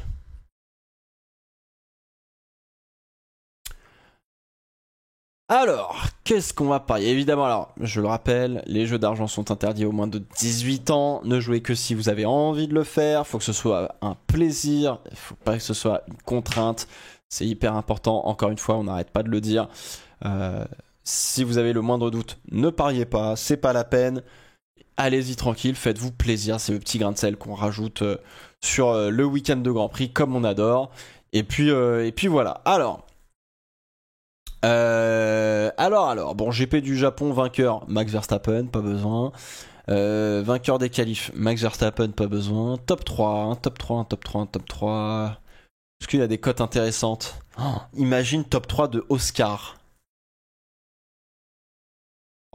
Speaker 1: Alors, qu'est-ce qu'on va parler? Évidemment, alors, je le rappelle, les jeux d'argent sont interdits aux moins de 18 ans. Ne jouez que si vous avez envie de le faire. Faut que ce soit un plaisir. Il faut pas que ce soit une contrainte. C'est hyper important, encore une fois, on n'arrête pas de le dire. Si vous avez le moindre doute, ne pariez pas, c'est pas la peine. Allez-y tranquille, faites-vous plaisir, c'est le petit grain de sel qu'on rajoute sur le week-end de Grand Prix, comme on adore. Et puis voilà. Alors, bon, GP du Japon, vainqueur, Max Verstappen, pas besoin. Vainqueur des qualifs, Max Verstappen, pas besoin. Top 3, un top 3, un top 3, un top 3. Est-ce qu'il y a des cotes intéressantes? Imagine top 3 de Oscar.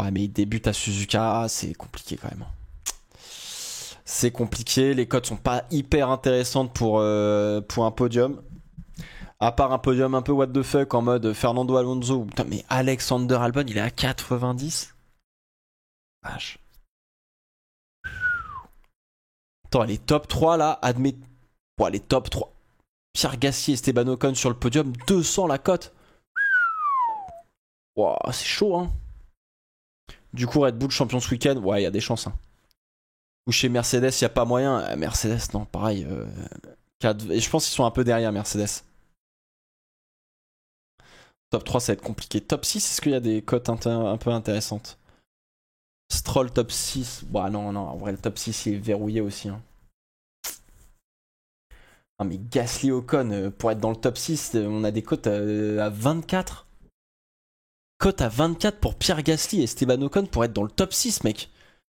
Speaker 1: Ouais, mais il débute à Suzuka, c'est compliqué quand même. C'est compliqué, les cotes sont pas hyper intéressantes pour un podium. À part un podium un peu what the fuck en mode Fernando Alonso. Putain, mais Alexander Albon, il est à 90. Vache. Attends, les top 3 là, admet. Bon, les top 3. Pierre Gasly et Esteban Ocon sur le podium, 200 la cote. Wow, c'est chaud, hein. Du coup, Red Bull champion ce week-end, ouais, il y a des chances. Hein. Ou chez Mercedes, il n'y a pas moyen. Mercedes, non, pareil. Et je pense qu'ils sont un peu derrière Mercedes. Top 3, ça va être compliqué. Top 6, est-ce qu'il y a des cotes un peu intéressantes? Stroll top 6. Bah non, en vrai, le top 6 il est verrouillé aussi. Hein. Ah, mais Gasly Ocon, pour être dans le top 6, on a des cotes à 24. Cote à 24 pour Pierre Gasly et Esteban Ocon pour être dans le top 6, mec.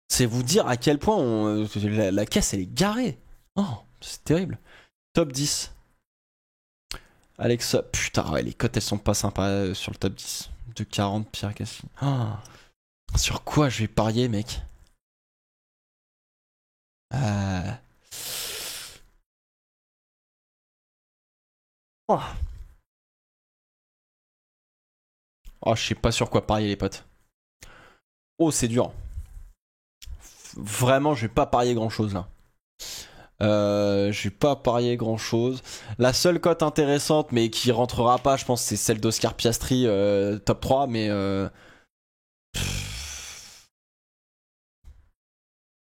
Speaker 1: C'est vous dire à quel point la caisse, elle est garée. Oh, c'est terrible. Top 10. Alexa, putain, ouais, les cotes, elles sont pas sympas sur le top 10. De 40, Pierre Gasly. Oh. Sur quoi je vais parier, mec? Oh. Oh, je sais pas sur quoi parier, les potes. Oh, c'est dur. Vraiment, je vais pas parier grand chose là. Je vais pas parier grand chose. La seule cote intéressante, mais qui rentrera pas, je pense, c'est celle d'Oscar Piastri, top 3, mais.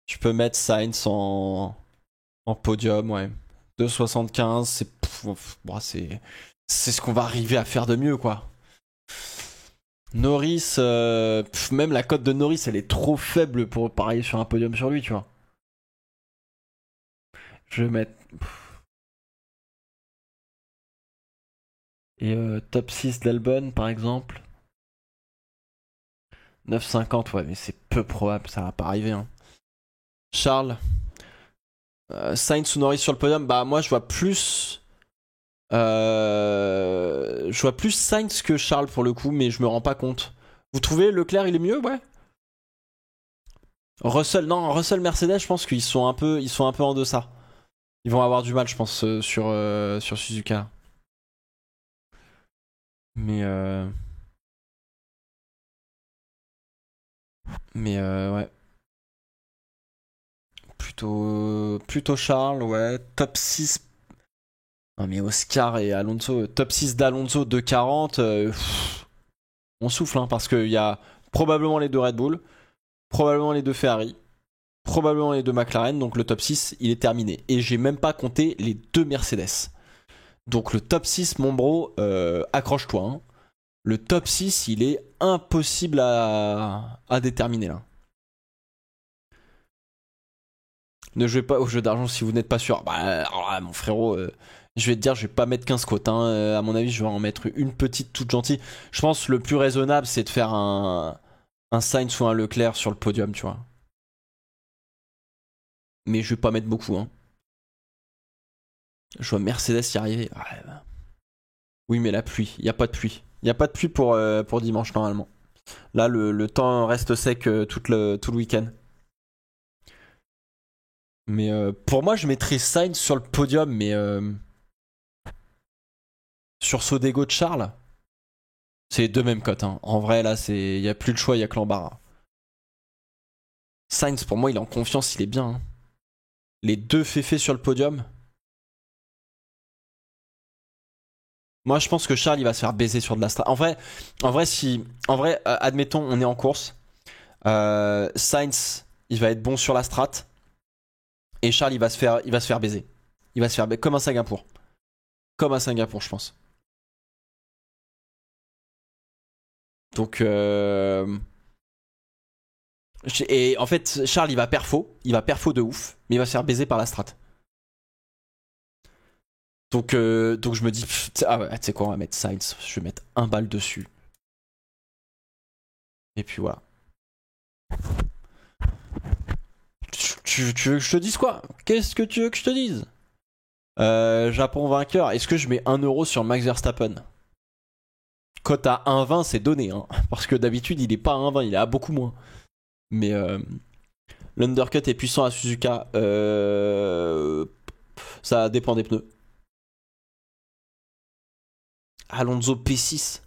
Speaker 1: Je peux mettre Sainz en podium, ouais. 2,75, c'est ce qu'on va arriver à faire de mieux, quoi. Norris, même la cote de Norris, elle est trop faible pour parier sur un podium sur lui, tu vois. Je vais mettre. Et top 6 d'Albon, par exemple. 9,50, ouais, mais c'est peu probable, ça va pas arriver. Hein. Charles, Sainz ou Norris sur le podium, bah moi je vois plus. Je vois plus Sainz que Charles pour le coup, mais je me rends pas compte. Vous trouvez Leclerc il est mieux, ouais? Russell Mercedes, je pense qu'ils sont un peu en deçà. Ils vont avoir du mal, je pense, sur Suzuka. Mais ouais. Plutôt Charles, ouais. Top 6. Non mais Oscar et Alonso, top 6 d'Alonso de 40. On souffle, hein, parce qu'il y a probablement les deux Red Bull, probablement les deux Ferrari, probablement les deux McLaren, donc le top 6 il est terminé. Et j'ai même pas compté les deux Mercedes. Donc le top 6, mon bro, accroche-toi. Hein. Le top 6 il est impossible à déterminer là. Ne jouez pas au jeu d'argent si vous n'êtes pas sûr. Bah, alors là, mon frérot, je vais te dire, je vais pas mettre 15 cotes. Hein. À mon avis, je vais en mettre une petite toute gentille. Je pense que le plus raisonnable, c'est de faire un Sainz ou un Leclerc sur le podium, tu vois. Mais je vais pas mettre beaucoup. Hein. Je vois Mercedes y arriver. Ouais, bah. Oui, mais la pluie. Il n'y a pas de pluie. Il n'y a pas de pluie pour dimanche, normalement. Là, le temps reste sec tout le week-end. Mais pour moi, je mettrais Sainz sur le podium, mais sur Sodego de Charles, c'est les deux mêmes cotes. Hein. En vrai, là, il n'y a plus le choix, il n'y a que l'embarras. Sainz, pour moi, il est en confiance, il est bien. Hein. Les deux féfés sur le podium. Moi, je pense que Charles, il va se faire baiser sur de la strat. En vrai, admettons, on est en course. Sainz, il va être bon sur la strat. Et Charles, il va se faire baiser. Il va se faire baiser. Comme un Singapour. Comme un Singapour, je pense. Donc, et en fait, Charles, il va perfo de ouf, mais il va se faire baiser par la strat. Donc je me dis, ah ouais, tu sais quoi, on va mettre Sainz, je vais mettre un balle dessus. Et puis voilà. Tu veux que je te dise quoi? Qu'est-ce que tu veux que je te dise? Japon vainqueur, est-ce que je mets 1€ sur Max Verstappen? Cote à 1,20 c'est donné, hein, parce que d'habitude il est pas à 1,20, il est à beaucoup moins. Mais l'undercut est puissant à Suzuka, ça dépend des pneus. Alonso P6.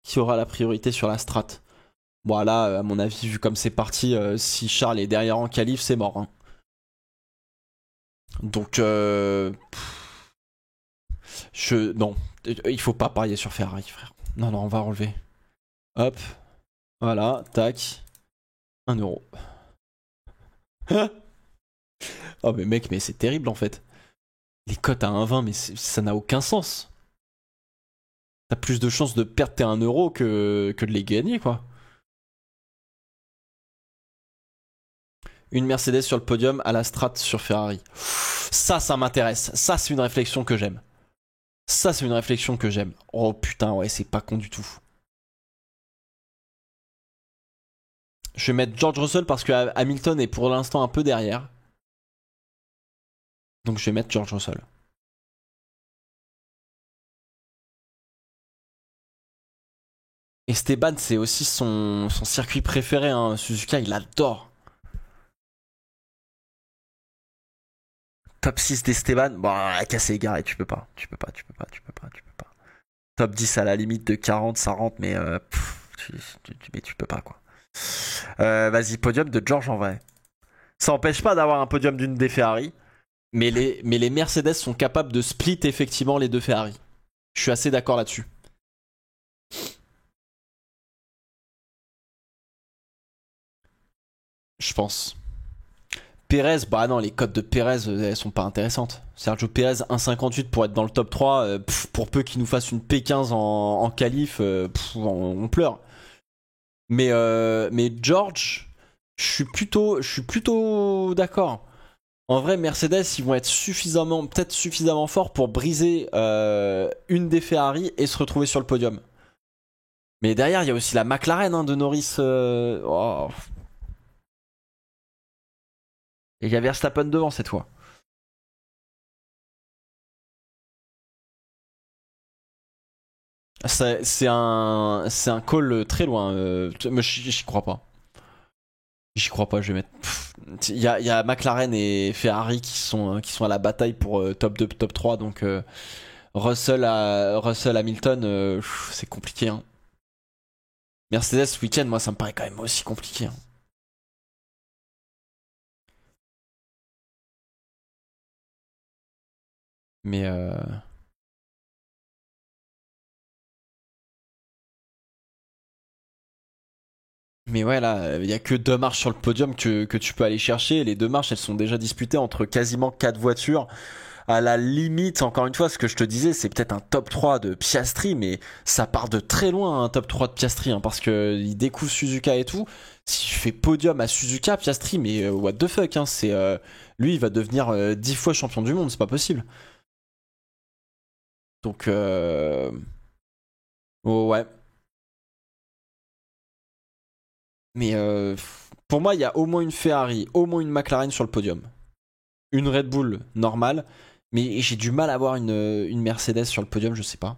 Speaker 1: Qui aura la priorité sur la strat? Bon là, à mon avis, vu comme c'est parti, si Charles est derrière en qualif, c'est mort. Hein. Donc, non, il faut pas parier sur Ferrari, frère. Non, non, on va relever. Hop, voilà, tac, 1€. Oh mais mec, mais c'est terrible en fait. Les cotes à 1,20, mais ça n'a aucun sens. T'as plus de chances de perdre tes 1€ que de les gagner, quoi. Une Mercedes sur le podium à la strat sur Ferrari. Ça m'intéresse. Ça, c'est une réflexion que j'aime. Ça, c'est une réflexion que j'aime. Oh putain, ouais, c'est pas con du tout. Je vais mettre George Russell parce que Hamilton est pour l'instant un peu derrière. Donc je vais mettre George Russell. Esteban, c'est aussi son circuit préféré. Hein. Suzuka, il adore. Top 6 d'Esteban, bon, cassé égaré, tu peux pas. Top 10 à la limite de 40, ça rentre, mais tu peux pas, quoi. Vas-y, podium de George en vrai. Ça empêche pas d'avoir un podium d'une des Ferrari, mais les Mercedes sont capables de split effectivement les deux Ferrari. Je suis assez d'accord là-dessus. Je pense. Pérez, bah non, les cotes de Pérez, elles sont pas intéressantes. Sergio Pérez, 1,58 pour être dans le top 3, pour peu qu'il nous fasse une P15 en qualif, on pleure. Mais George, je suis plutôt d'accord. En vrai, Mercedes, ils vont être peut-être suffisamment forts pour briser une des Ferrari et se retrouver sur le podium. Mais derrière, il y a aussi la McLaren hein, de Norris. Oh. Et il y a Verstappen devant cette fois. C'est un call très loin. Mais j'y crois pas. J'y crois pas, je vais mettre. Il y a McLaren et Ferrari qui sont à la bataille pour top 2, top 3. Donc Russell Hamilton, c'est compliqué. Hein. Mercedes ce week-end, moi ça me paraît quand même aussi compliqué. Hein. Mais mais ouais là, il y a que 2 marches sur le podium que tu peux aller chercher. Les 2 marches, elles sont déjà disputées entre quasiment 4 voitures. À la limite, encore une fois, ce que je te disais, c'est peut-être un top 3 de Piastri, mais ça part de très loin un top 3 de Piastri, hein, parce que il découvre Suzuka et tout. Si je fais podium à Suzuka, Piastri, mais what the fuck, hein, lui, il va devenir 10 fois champion du monde, c'est pas possible. Donc, oh, ouais. Mais pour moi, il y a au moins une Ferrari, au moins une McLaren sur le podium. Une Red Bull normale, mais j'ai du mal à voir une Mercedes sur le podium, je sais pas.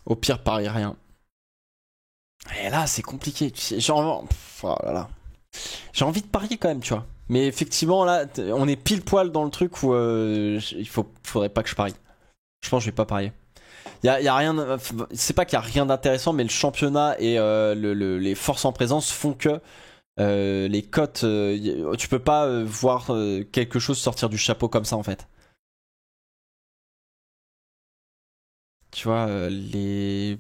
Speaker 1: Au pire, parie rien. Et là, c'est compliqué. Genre, oh là là. J'ai envie de parier quand même, tu vois. Mais effectivement, là, on est pile poil dans le truc où faudrait pas que je parie. Je pense que je vais pas parier. Y a rien. C'est pas qu'il y a rien d'intéressant, mais le championnat et les forces en présence font que Les cotes, tu peux pas voir quelque chose sortir du chapeau comme ça en fait. Tu vois, les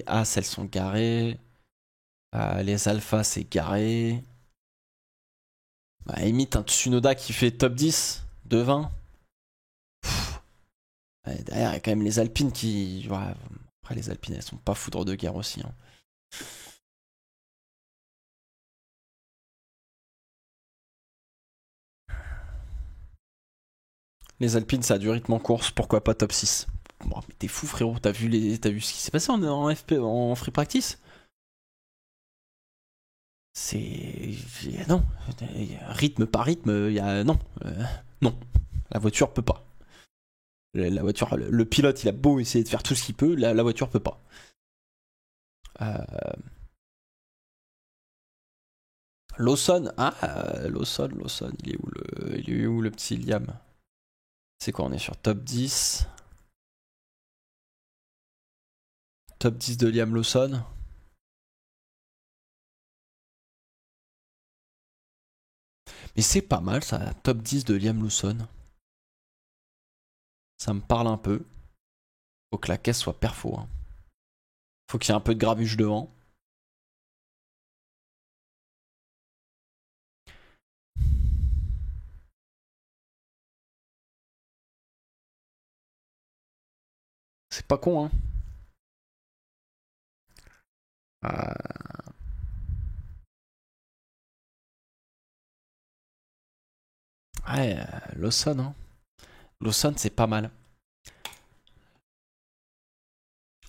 Speaker 1: As, elles sont garées. Les alphas, c'est garé. Bah, imite un Tsunoda qui fait top 10 de 20. Derrière, il y a quand même les Alpines qui. Ouais, après, les Alpines, elles sont pas foudre de guerre aussi. Hein. Les Alpines, ça a du rythme en course. Pourquoi pas top 6? Bon, mais t'es fou, frérot. T'as vu ce qui s'est passé en FP, en free practice? C'est. Non. Rythme par rythme, il y a. Non. Non. La voiture peut pas. La voiture, le pilote, il a beau essayer de faire tout ce qu'il peut, la voiture peut pas. Lawson, Lawson, il est où le petit Liam? C'est quoi, on est sur top 10. Top 10 de Liam Lawson. Mais c'est pas mal ça, top 10 de Liam Lawson. Ça me parle un peu. Faut que la caisse soit perfo. Hein. Faut qu'il y ait un peu de grabuge devant. C'est pas con, hein. Ouais, Lawson, hein. Lawson, c'est pas mal.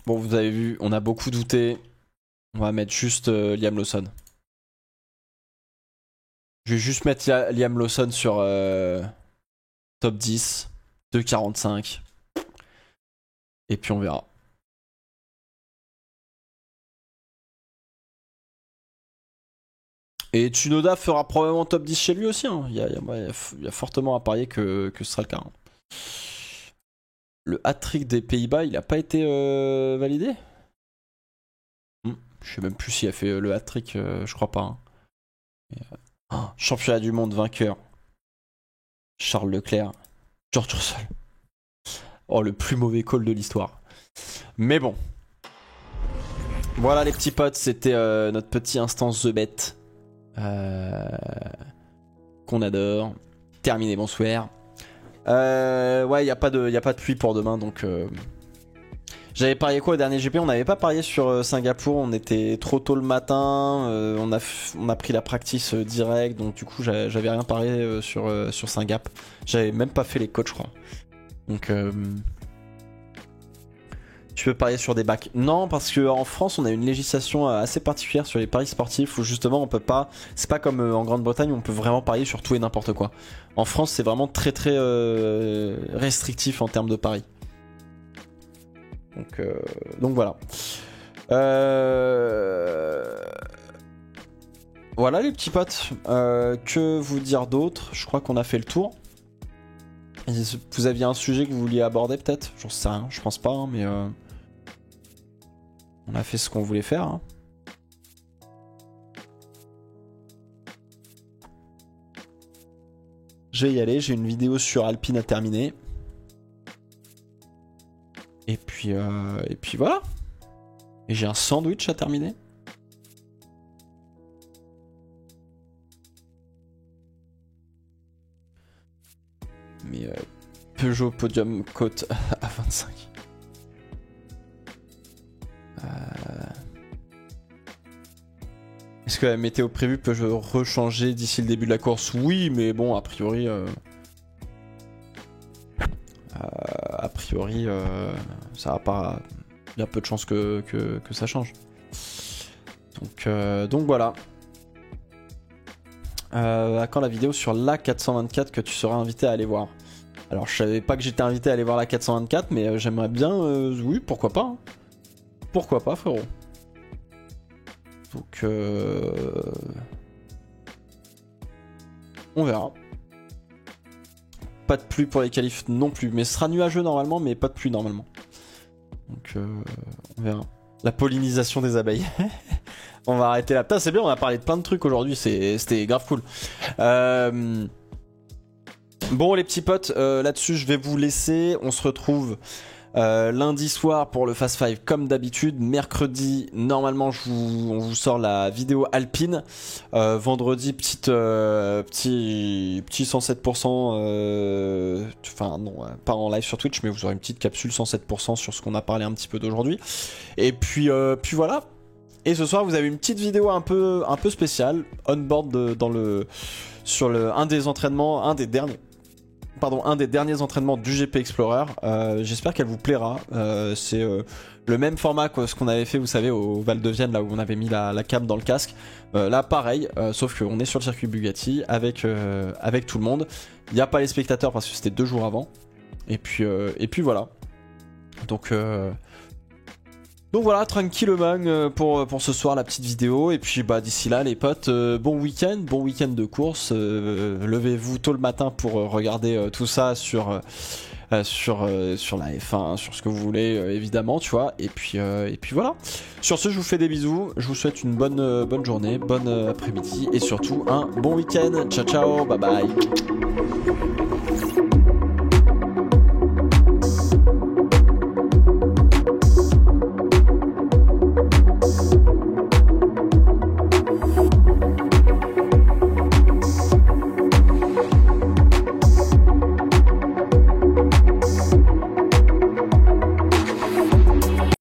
Speaker 1: Bon, vous avez vu, on a beaucoup douté. On va mettre juste Liam Lawson. Je vais juste mettre Liam Lawson sur top 10, 2,45. Et puis on verra. Et Tsunoda fera probablement top 10 chez lui aussi. Hein. Il y a fortement à parier que ce sera le cas. Hein. Le hat-trick des Pays-Bas, il a pas été validé? Je sais même plus s'il a fait le hat-trick, je crois pas. Hein. Oh, championnat du monde vainqueur. Charles Leclerc. George Russell. Oh, le plus mauvais call de l'histoire. Mais bon. Voilà les petits potes, c'était notre petit instance The Bet. Qu'on adore. Terminé, bonsoir. Ouais, y a pas de pluie pour demain, donc... J'avais parié quoi au dernier GP? On n'avait pas parié sur Singapour, on était trop tôt le matin, on a pris la practice direct, donc du coup j'avais rien parié sur Singap. J'avais même pas fait les codes, je crois. Donc tu peux parier sur des bacs? Non, parce qu'en France on a une législation assez particulière sur les paris sportifs où justement on peut pas. C'est pas comme en Grande-Bretagne où on peut vraiment parier sur tout et n'importe quoi. En France c'est vraiment très très restrictif en termes de paris. Donc voilà. Voilà les petits potes. Que vous dire d'autre? Je crois qu'on a fait le tour. Vous aviez un sujet que vous vouliez aborder peut-être? J'en sais rien, je pense pas, hein, mais on a fait ce qu'on voulait faire. Hein. Je vais y aller, j'ai une vidéo sur Alpine à terminer. Et puis voilà. Et j'ai un sandwich à terminer. Mais Peugeot Podium cote à 25. Est-ce que la météo prévue peut rechanger d'ici le début de la course? Oui, mais bon, a priori... ça va pas... Il y a peu de chances que ça change. Donc voilà. À quand la vidéo sur la 424 que tu seras invité à aller voir? Alors je savais pas que j'étais invité à aller voir la 424, mais j'aimerais bien... oui, pourquoi pas. Hein. Pourquoi pas, frérot. Donc on verra. Pas de pluie pour les qualifs non plus, mais ce sera nuageux normalement, mais pas de pluie normalement. Donc on verra. La pollinisation des abeilles. On va arrêter là. Putain, c'est bien, on a parlé de plein de trucs aujourd'hui, c'était grave cool. Bon les petits potes, là-dessus je vais vous laisser. On se retrouve lundi soir pour le Fast 5 comme d'habitude. Mercredi, normalement on vous sort la vidéo Alpine. Vendredi, petit 107%. Enfin non, pas en live sur Twitch, mais vous aurez une petite capsule 107% sur ce qu'on a parlé un petit peu d'aujourd'hui. Et puis voilà. Et ce soir vous avez une petite vidéo un peu spéciale on board un des derniers entraînements du GP Explorer. J'espère qu'elle vous plaira. C'est le même format que ce qu'on avait fait, vous savez, au Val de Vienne, là où on avait mis la cam dans le casque. Là, pareil, sauf qu'on est sur le circuit Bugatti avec tout le monde. Il n'y a pas les spectateurs parce que c'était 2 jours avant. Et puis voilà. Donc voilà, tranquillement pour ce soir la petite vidéo. Et puis bah d'ici là les potes, bon week-end de course. Levez-vous tôt le matin pour regarder tout ça sur la F1, sur ce que vous voulez évidemment, tu vois. Et puis voilà. Sur ce, je vous fais des bisous. Je vous souhaite une bonne journée, bonne après-midi et surtout un bon week-end. Ciao ciao, bye bye.